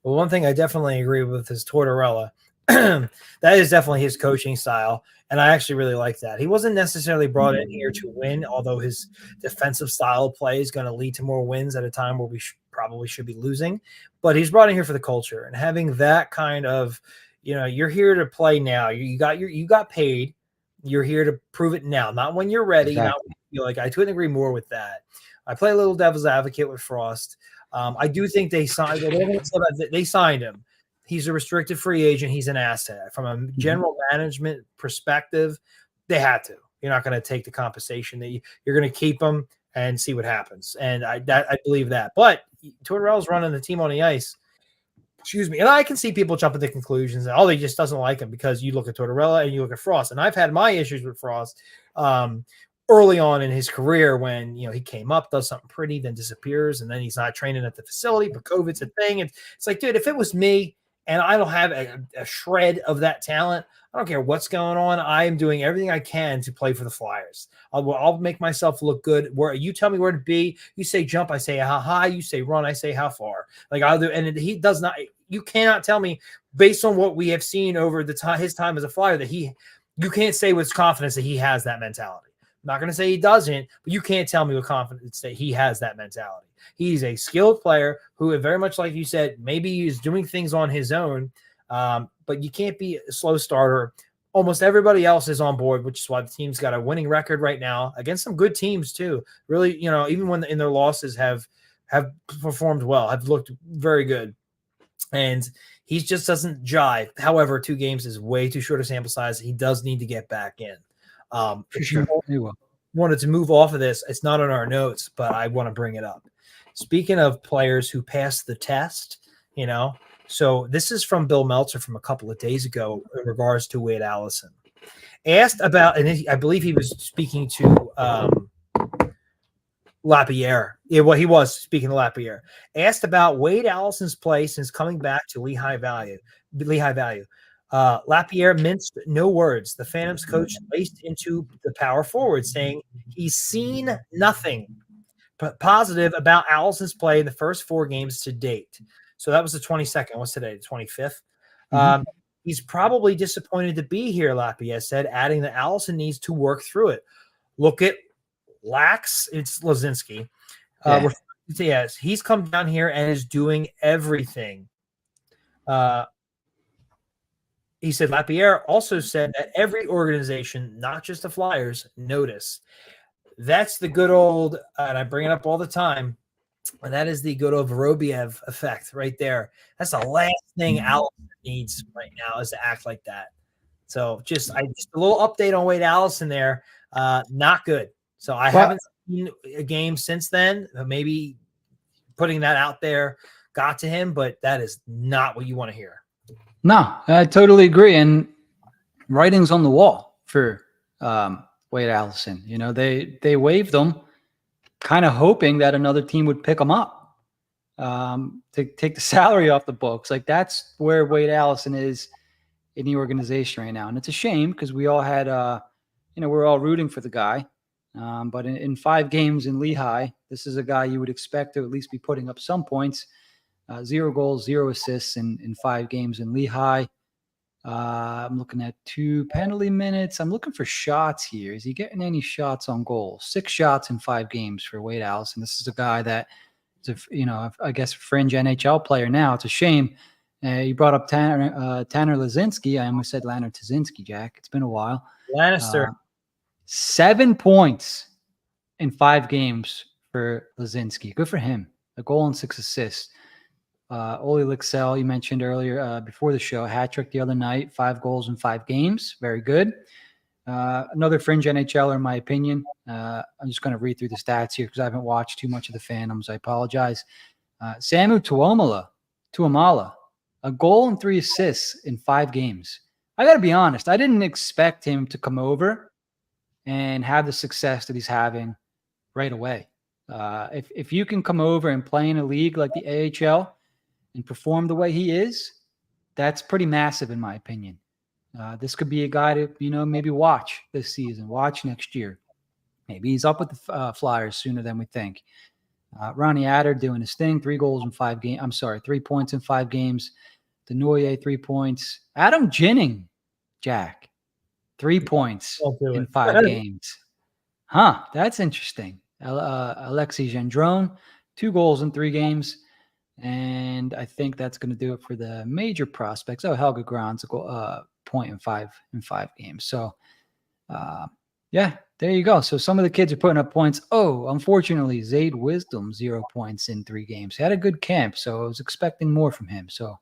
Well, one thing I definitely agree with is Tortorella. That is definitely his coaching style, and I actually really like that. He wasn't necessarily brought in here to win, although his defensive style of play is going to lead to more wins at a time where we probably should be losing. But he's brought in here for the culture, and having that kind of, you're here to play now. You got paid. You're here to prove it now, not when you're ready. Exactly. Not when you feel like. I couldn't agree more with that. I play a little devil's advocate with Frost. I do think they signed. They signed him. He's a restricted free agent. He's an asset. From a general management perspective, they had to. You're not going to take the compensation that you're going to keep him and see what happens. And I believe that. But Tortorella's running the team on the ice. Excuse me. And I can see people jumping to conclusions and he just doesn't like him because you look at Tortorella and you look at Frost. And I've had my issues with Frost early on in his career when, he came up, does something pretty, then disappears. And then he's not training at the facility, but COVID's a thing. It's like, dude, if it was me, and I don't have a shred of that talent, I don't care what's going on. I am doing everything I can to play for the Flyers. I'll make myself look good. Where you tell me where to be, you say jump, I say how high. You say run, I say how far. Like I'll do, and he does not. You cannot tell me based on what we have seen over the time his time as a Flyer that you can't say with confidence that he has that mentality. I'm not going to say he doesn't, but you can't tell me with confidence that he has that mentality. He's a skilled player who, very much like you said, maybe is doing things on his own, but you can't be a slow starter. Almost everybody else is on board, which is why the team's got a winning record right now against some good teams too. Really, even when in their losses have performed well, have looked very good. And he just doesn't jive. However, 2 games is way too short a sample size. He does need to get back in. For sure. He will. Wanted to move off of this. It's not on our notes, but I want to bring it up. Speaking of players who passed the test, so this is from Bill Meltzer from a couple of days ago in regards to Wade Allison. Asked about, and I believe he was speaking to Lapierre. Yeah, well, he was speaking to Lapierre. Asked about Wade Allison's play since coming back to Lehigh Valley. Lapierre minced no words. The Phantoms coach laced into the power forward, saying he's seen nothing positive about Allison's play in the first 4 games to date. So that was the 22nd. What's today? The 25th. He's probably disappointed to be here, Lapierre said, adding that Allison needs to work through it. Look at Lax. It's Lazinski. Yes, he's come down here and is doing everything. He said Lapierre also said that every organization, not just the Flyers, notice. That's the good old, and I bring it up all the time, and that is the good old Vorobiev effect right there. That's the last thing Allison needs right now is to act like that. So just a little update on Wade Allison there. Not good. So I haven't seen a game since then. Maybe putting that out there got to him, but that is not what you want to hear. No, I totally agree. And writing's on the wall for Wade Allison. They waived him, kind of hoping that another team would pick him up to take the salary off the books. Like that's where Wade Allison is in the organization right now, and it's a shame because we all had, we're all rooting for the guy. But in 5 games in Lehigh, this is a guy you would expect to at least be putting up some points. 0 goals, 0 assists in 5 games in Lehigh. I'm looking at 2 penalty minutes. I'm looking for shots here. Is he getting any shots on goal? 6 shots in 5 games for Wade Allison. This is a guy that is I guess a fringe NHL player now. It's a shame. You brought up Tanner Lazinski. I almost said Leonard Tazinski, Jack. It's been a while. Lannister. 7 points in 5 games for Lazinski. Good for him. A goal and 6 assists. Oli Lixell, you mentioned earlier before the show, hat trick the other night, 5 goals in 5 games. Very good. Another fringe NHLer, in my opinion. I'm just going to read through the stats here because I haven't watched too much of the Phantoms. I apologize. Samu Tuamala, a goal and 3 assists in 5 games. I got to be honest. I didn't expect him to come over and have the success that he's having right away. If you can come over and play in a league like the AHL and perform the way he is, that's pretty massive in my opinion. This could be a guy to, maybe watch this season, watch next year. Maybe he's up with the Flyers sooner than we think. Ronnie Adder doing his thing, 3 goals in 5 games. I'm sorry, 3 points in 5 games. Denoyer, 3 points. Adam Ginning, Jack, 3 points in 5 games. Huh, that's interesting. Alexei Gendron, 2 goals in 3 games. And I think that's going to do it for the major prospects. Oh, Helga Grans, a point in 5 games. So, yeah, there you go. So some of the kids are putting up points. Oh, unfortunately, Zayd Wisdom, 0 points in 3 games. He had a good camp, so I was expecting more from him. So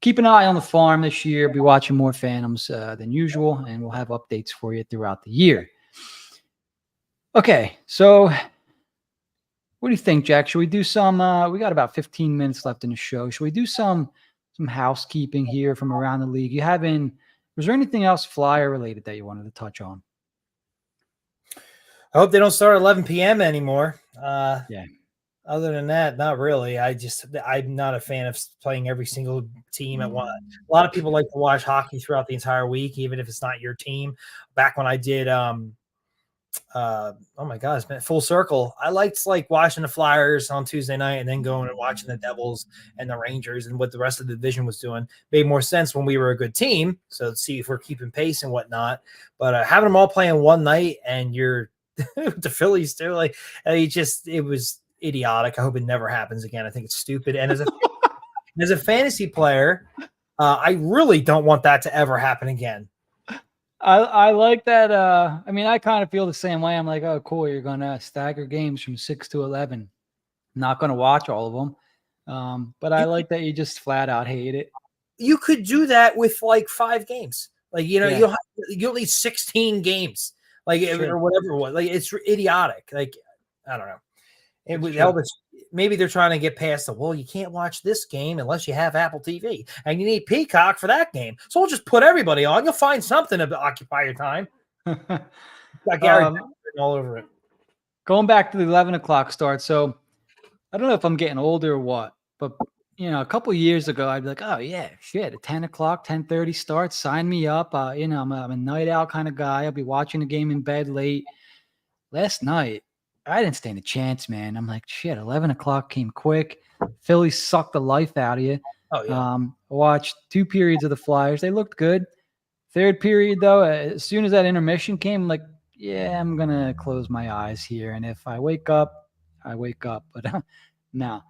keep an eye on the farm this year. Be watching more Phantoms than usual, and we'll have updates for you throughout the year. Okay, so what do you think, Jack? Should we do some? We got about 15 minutes left in the show. Should we do some housekeeping here from around the league? Was there anything else Flyer related that you wanted to touch on? I hope they don't start at 11 p.m. anymore. Yeah. Other than that, not really. I'm not a fan of playing every single team at once. A lot of people like to watch hockey throughout the entire week, even if it's not your team. Back when I did, oh my God, it's been full circle. I liked watching the Flyers on Tuesday night and then going and watching the Devils and the Rangers and what the rest of the division was doing. Made more sense when we were a good team. So let's see if we're keeping pace and whatnot. But having them all playing one night and you're the Phillies too, it was idiotic. I hope it never happens again. I think it's stupid. And as a fantasy player, I really don't want that to ever happen again. I like that. I kind of feel the same way. I'm like, oh, cool. You're going to stagger games from 6 to 11. Not going to watch all of them. But I like that you just flat out hate it. You could do that with 5 games. You'll need 16 games. Or whatever it was. It's idiotic. I don't know. It would help. Maybe they're trying to get past you can't watch this game unless you have Apple TV, and you need Peacock for that game. So we'll just put everybody on. You'll find something to occupy your time. Got Gary all over it. Going back to the 11 o'clock start. So I don't know if I'm getting older or what, but a couple of years ago, I'd be like, oh yeah, shit, a 10 o'clock, 10:30 start, sign me up. I'm a night out kind of guy. I'll be watching the game in bed late. Last night, I didn't stand a chance, man. I'm like, shit, 11 o'clock came quick. Philly sucked the life out of you. Oh, yeah. I watched 2 periods of the Flyers. They looked good. 3rd period, though, as soon as that intermission came, I'm like, yeah, I'm going to close my eyes here. And if I wake up, I wake up. But no,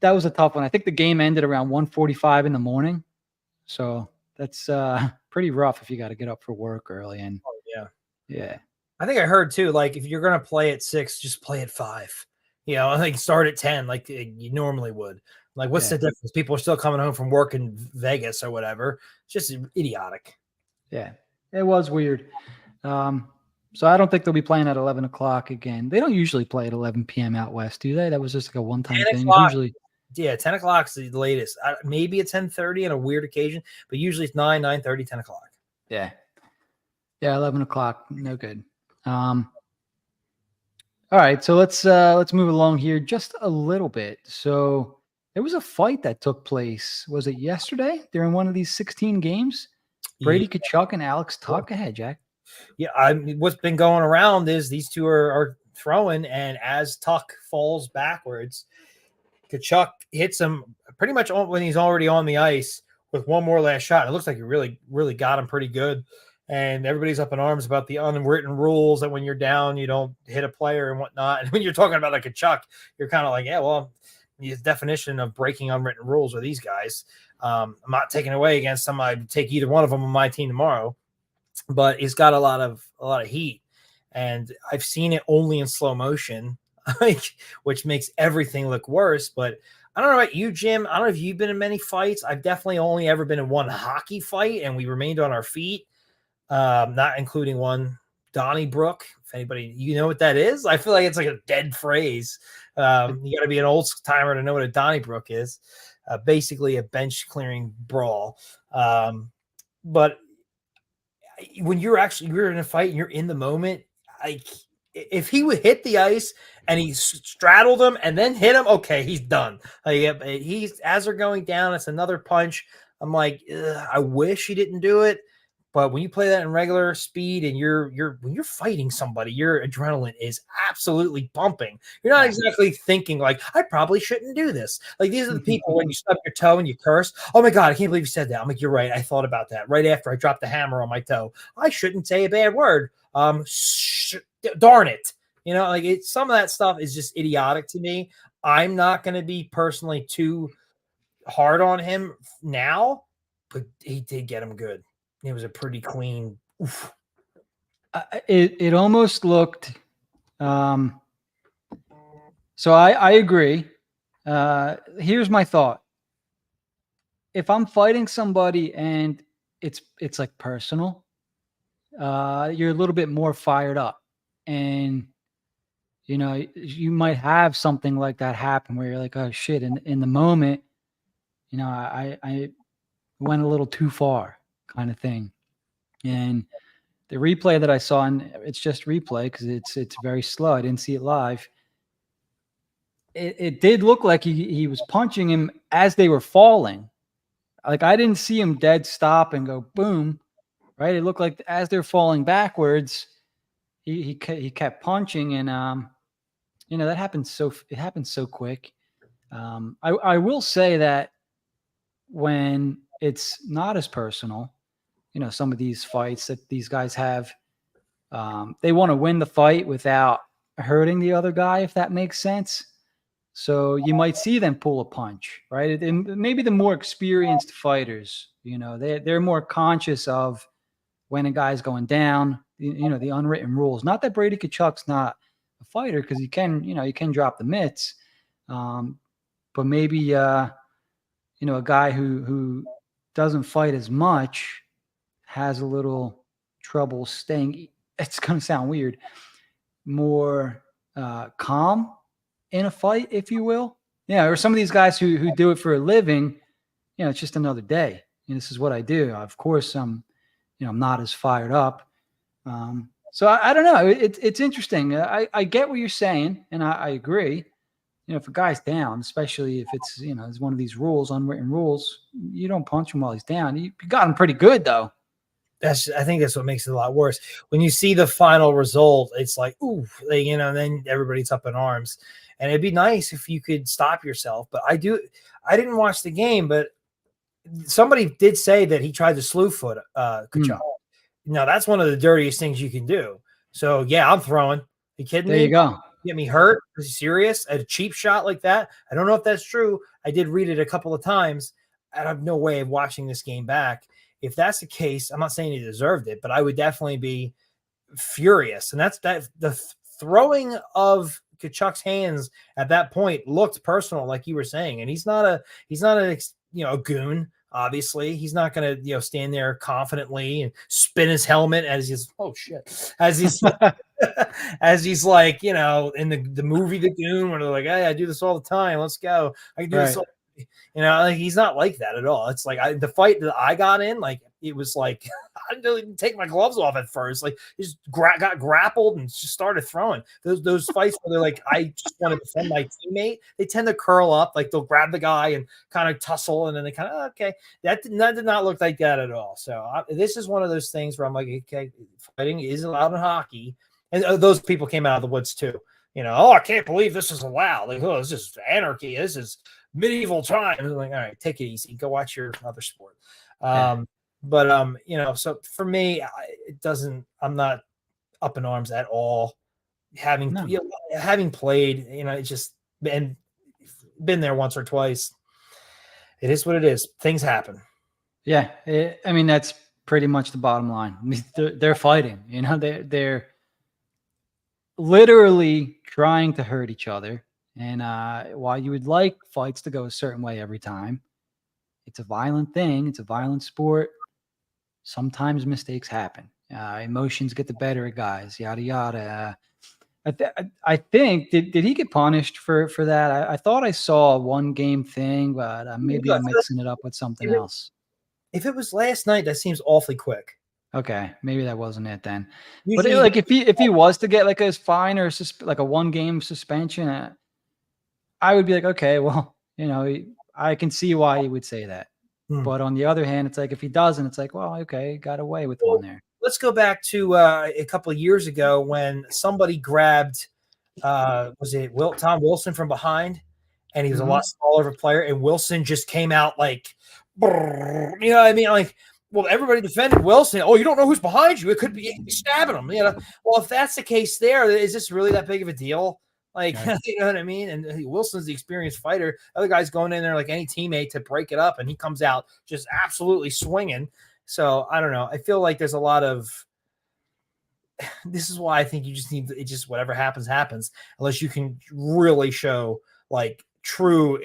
that was a tough one. I think the game ended around 1:45 in the morning. So that's pretty rough if you got to get up for work early. And yeah. I think I heard too, if you're going to play at 6, just play at 5, start at 10, like you normally would. What's the difference? People are still coming home from work in Vegas or whatever. It's just idiotic. Yeah, it was weird. So I don't think they'll be playing at 11 o'clock again. They don't usually play at 11 p.m. out west, do they? That was just a one-time thing. Usually, yeah, 10 o'clock is the latest. Maybe at 10:30 on a weird occasion, but usually it's 9, 9:30, 10 o'clock. Yeah, 11 o'clock, no good. All right, so let's move along here just a little bit. So there was a fight that took place. Was it yesterday during one of these 16 games? Brady Tkachuk and Alex Tuch. Go ahead, Jack. Yeah, what's been going around is these two are throwing, and as Tuck falls backwards, Kachuk hits him pretty much when he's already on the ice with one more last shot. It looks like he really, really got him pretty good. And everybody's up in arms about the unwritten rules that when you're down, you don't hit a player and whatnot. And when you're talking about like a Chuck, you're kind of like, yeah, well, the definition of breaking unwritten rules are these guys. I'm not taking away against them. I'd take either one of them on my team tomorrow, but he's got a lot of heat, and I've seen it only in slow motion, which makes everything look worse. But I don't know about you, Jim. I don't know if you've been in many fights. I've definitely only ever been in one hockey fight, and we remained on our feet, not including one Donnybrook. If anybody, you know what that is? I feel like it's like a dead phrase. You got to be an old timer to know what a Donnybrook is. Basically a bench clearing brawl. But when you're in a fight and you're in the moment, like if he would hit the ice and he straddled him and then hit him, okay, he's done. Like he's as they're going down, it's another punch. I'm like, I wish he didn't do it. But when you play that in regular speed and when you're fighting somebody, your adrenaline is absolutely pumping. You're not exactly thinking like, I probably shouldn't do this. Like these are the people when you stub your toe and you curse. Oh my God, I can't believe you said that. I'm like, you're right. I thought about that right after I dropped the hammer on my toe. I shouldn't say a bad word. Darn it. You know, like some of that stuff is just idiotic to me. I'm not going to be personally too hard on him now, but he did get him good. It was a pretty clean. It almost looked. So I agree. Here's my thought. If I'm fighting somebody and it's like personal, you're a little bit more fired up, and you know you might have something like that happen where you're like, oh shit, in the moment, you know, I went a little too far, kind of thing. And the replay that I saw, and it's just replay because it's very slow. I didn't see it live. It did look like he was punching him as they were falling. Like I didn't see him dead stop and go boom, right? It looked like as they're falling backwards, he kept punching, and you know that happens it happens so quick. I will say that when it's not as personal, you know, some of these fights that these guys have, they want to win the fight without hurting the other guy, if that makes sense. So you might see them pull a punch, right? And maybe the more experienced fighters, you know, they're more conscious of when a guy's going down, you know, the unwritten rules. Not that Brady Kachuk's not a fighter, because he can drop the mitts. But maybe, you know, a guy who doesn't fight as much has a little trouble staying, it's going to sound weird, more calm in a fight, if you will. Yeah, or some of these guys who do it for a living, you know, it's just another day. You know, this is what I do. Of course, I'm not as fired up. So I don't know. It's interesting. I get what you're saying, and I agree. You know, if a guy's down, especially if it's, you know, it's one of these rules, unwritten rules, you don't punch him while he's down. You got him pretty good, though. I think that's what makes it a lot worse. When you see the final result, it's like, ooh, you know, then everybody's up in arms. And it'd be nice if you could stop yourself. But I didn't watch the game, but somebody did say that he tried to slew foot Kachuk. Now, that's one of the dirtiest things you can do. So, yeah, I'm throwing. Are you kidding me? There you go. Get me hurt? Is he serious? A cheap shot like that? I don't know if that's true. I did read it a couple of times. I have no way of watching this game back. If that's the case, I'm not saying he deserved it, but I would definitely be furious. And the throwing of Kachuk's hands at that point looked personal, like you were saying. And he's not a a goon. Obviously, he's not going to stand there confidently and spin his helmet as he's as he's like in the movie The Goon, where they're like, hey, I do this all the time. Let's go. I can do this. Like, he's not like that at all. It's like the fight that I got in, like it was like I didn't take my gloves off at first. Like, he just got grappled and just started throwing. Those fights where they're like, I just want to defend my teammate, they tend to curl up. Like, they'll grab the guy and kind of tussle, and then they kind of, okay. That did not look like that at all. So this is one of those things where I'm like, okay, fighting is allowed in hockey. And those people came out of the woods too. Oh, I can't believe this is allowed. Like, oh, this is anarchy. This is medieval times. Like, all right, take it easy. Go watch your other sport. But so for me, it doesn't. I'm not up in arms at all. Having played, it's just been there once or twice. It is what it is. Things happen. Yeah, I mean, that's pretty much the bottom line. They're fighting. They're literally trying to hurt each other. And while you would like fights to go a certain way every time, it's a violent thing. It's a violent sport. Sometimes mistakes happen. Emotions get the better of guys. Yada yada. I think did he get punished for that? I thought I saw a 1-game thing, but maybe I'm mixing it up with something else. If it was last night, that seems awfully quick. Okay, maybe that wasn't it then. Usually, but if he was to get like a fine or like a 1-game suspension, I would be like, okay, well, I can see why he would say that. But on the other hand, it's like if he doesn't, it's like, well, okay, got away with one there. Let's go back to a couple of years ago when somebody grabbed, was it Tom Wilson from behind, and he was a lot smaller of a player, and Wilson just came out like, you know what I mean? Like, well, everybody defended Wilson. Oh, you don't know who's behind you. It could be stabbing him. Well, if that's the case there, is this really that big of a deal? Like, you know what I mean? And Wilson's the experienced fighter. Other guy's going in there like any teammate to break it up, and he comes out just absolutely swinging. So I don't know. I feel like there's a lot of – this is why I think you just need – it just whatever happens, unless you can really show like true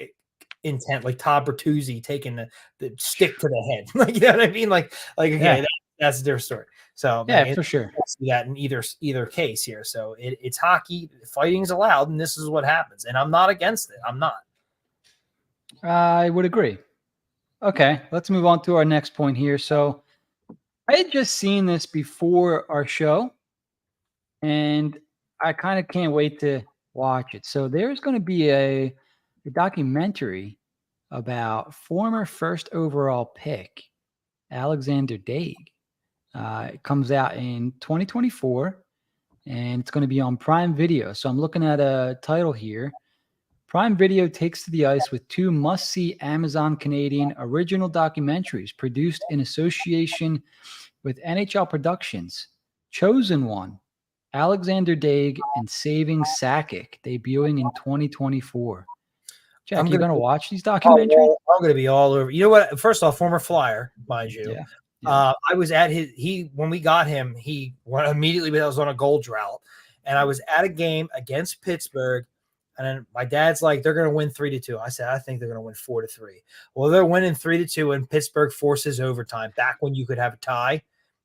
intent, like Todd Bertuzzi taking the stick to the head. Like, you know what I mean? Like okay, that's their story. So for sure. See that in either case here. So it's hockey. Fighting is allowed, and this is what happens. And I'm not against it. I'm not. I would agree. Okay, let's move on to our next point here. So I had just seen this before our show, and I kind of can't wait to watch it. So there's going to be a documentary about former first overall pick Alexander Daig. It comes out in 2024, and it's going to be on Prime Video. So I'm looking at a title here. Prime Video takes to the ice with 2 must-see Amazon Canadian original documentaries produced in association with NHL Productions. Chosen One, Alexander Daig, and Saving Sakic, debuting in 2024. Jack, you going to watch these documentaries? I'm going to be all over. You know what? First off, former Flyer, mind you. Yeah. I was at when we got him, he went immediately. I was on a goal drought, and I was at a game against Pittsburgh. And then my dad's like, they're going to win 3-2. I said, I think they're going to win 4-3. Well, they're winning 3-2, and Pittsburgh forces overtime. Back when you could have a tie,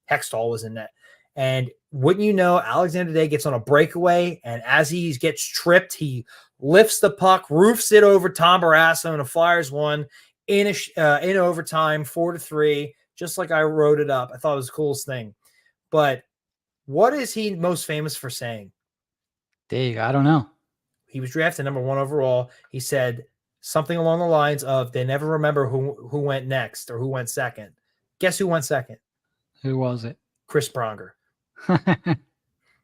Hextall was in net. And wouldn't you know, Alexander Day gets on a breakaway, and as he gets tripped, he lifts the puck, roofs it over Tom Barrasso, and the Flyers won in overtime, 4-3, just like I wrote it up. I thought it was the coolest thing. But what is he most famous for saying? Daig, I don't know. He was drafted number 1 overall. He said something along the lines of, they never remember who went next or who went second. Guess who went second? Who was it? Chris Pronger.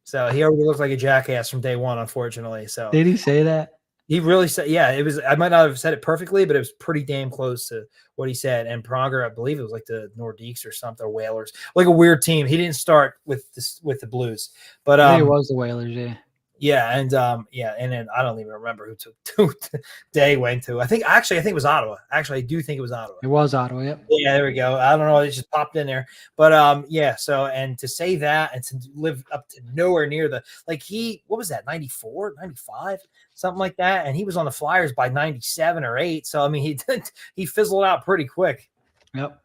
So he already looked like a jackass from day one, unfortunately. So did he say that? He really said, yeah, it was, I might not have said it perfectly, but it was pretty damn close to what he said. And Pronger, I believe it was like the Nordiques or something, or Whalers, like a weird team. He didn't start with the Blues, but it was the Whalers, yeah. Yeah, and then I don't even remember who Day went to. I think it was Ottawa. Actually, I do think it was Ottawa. It was Ottawa, yep. Yeah, there we go. I don't know, it just popped in there. But so, and to say that and to live up to nowhere near what was that, 94, 95, something like that, and he was on the Flyers by 97 or 8. So I mean, he fizzled out pretty quick. Yep.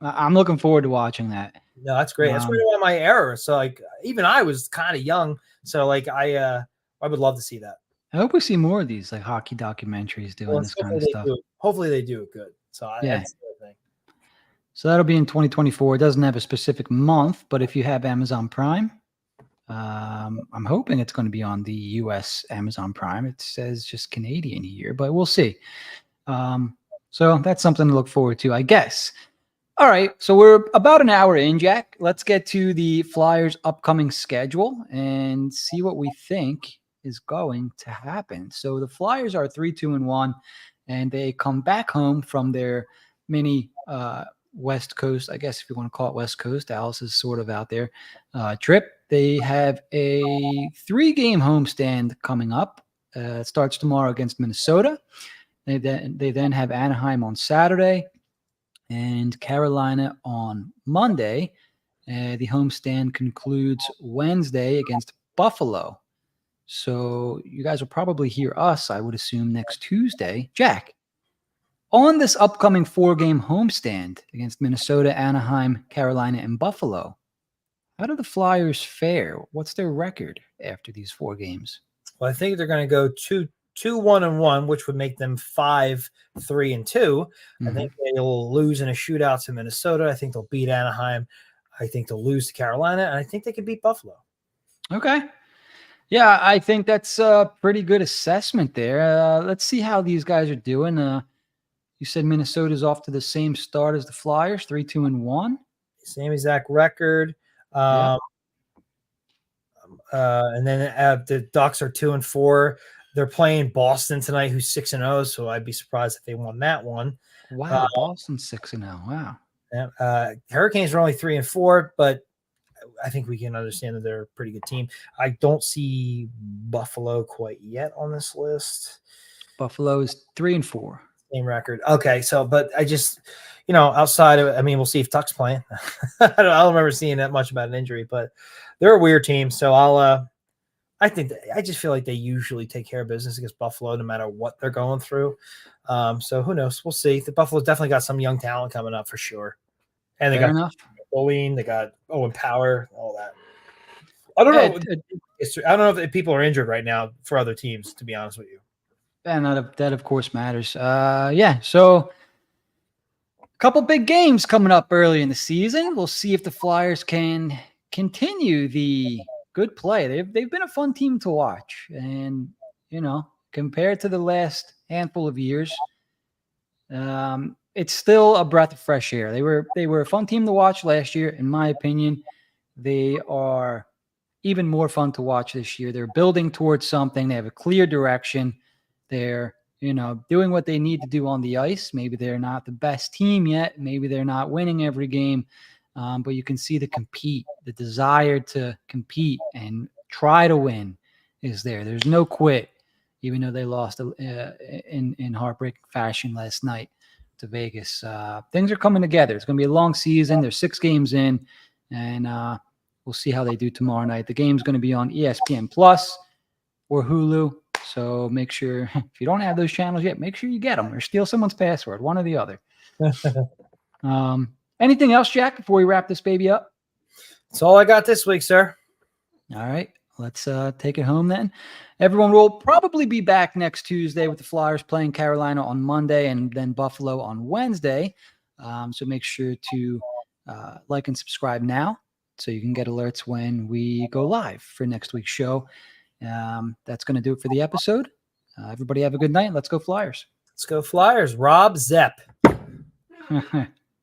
I'm looking forward to watching that. No, that's great. That's really one of my errors. So like, even I was kind of young. So like, I would love to see that. I hope we see more of these like hockey documentaries doing this kind of stuff. Hopefully they do it good. So that's the thing. So that'll be in 2024. It doesn't have a specific month, but if you have Amazon Prime, I'm hoping it's going to be on the US Amazon Prime. It says just Canadian here, but we'll see. So that's something to look forward to, I guess. All right, so we're about an hour in, Jack. Let's get to the Flyers' upcoming schedule and see what we think is going to happen. So the Flyers are 3-2-1, and they come back home from their mini West Coast, I guess if you want to call it West Coast. Dallas is sort of out there trip. They have a 3-game homestand coming up. It starts tomorrow against Minnesota. They then have Anaheim on Saturday and Carolina on Monday. The homestand concludes Wednesday against Buffalo. So you guys will probably hear us, I would assume, next Tuesday. Jack, on this upcoming 4-game homestand against Minnesota, Anaheim, Carolina, and Buffalo, how do the Flyers fare? What's their record after these 4 games? Well, I think they're going to go 2-1-1, which would make them 5-3-2. I think they'll lose in a shootout to Minnesota. I think they'll beat Anaheim. I think they'll lose to Carolina, and I think they could beat Buffalo. Okay. Yeah, I think that's a pretty good assessment there. Let's see how these guys are doing. You said Minnesota's off to the same start as the Flyers, 3-2-1. Same exact record. Yeah. And then the Ducks are 2-4. They're playing Boston tonight, who's 6-0. So I'd be surprised if they won that one. Wow, Boston's 6-0. Wow. Hurricanes are only 3-4, but I think we can understand that they're a pretty good team. I don't see Buffalo quite yet on this list. Buffalo is 3-4. Same record. Okay, so but I just, outside of it, I mean, we'll see if Tuck's playing. I don't remember seeing that much about an injury, but they're a weird team. So I just feel like they usually take care of business against Buffalo, no matter what they're going through. So who knows? We'll see. The Buffalo's definitely got some young talent coming up for sure, and they got Bowen, they got Owen Power, all that. I don't know. I don't know if people are injured right now for other teams, to be honest with you. And that of course matters. So a couple big games coming up early in the season. We'll see if the Flyers can continue the good play. They've been a fun team to watch, and compared to the last handful of years, it's still a breath of fresh air. They were a fun team to watch last year, in my opinion. They are even more fun to watch this year. They're building towards something. They have a clear direction. They're, doing what they need to do on the ice. Maybe they're not the best team yet. Maybe they're not winning every game. But you can see the desire to compete and try to win is there. There's no quit, even though they lost in heartbreaking fashion last night to Vegas. Things are coming together. It's going to be a long season. They're 6 games in, and we'll see how they do tomorrow night. The game's going to be on ESPN Plus or Hulu. So make sure, if you don't have those channels yet, make sure you get them or steal someone's password, one or the other. Anything else, Jack, before we wrap this baby up? That's all I got this week, sir. All right, let's take it home then. Everyone will probably be back next Tuesday with the Flyers playing Carolina on Monday and then Buffalo on Wednesday. So make sure to like and subscribe now so you can get alerts when we go live for next week's show. That's going to do it for the episode. Everybody have a good night. Let's go Flyers. Let's go Flyers. Rob Zepp.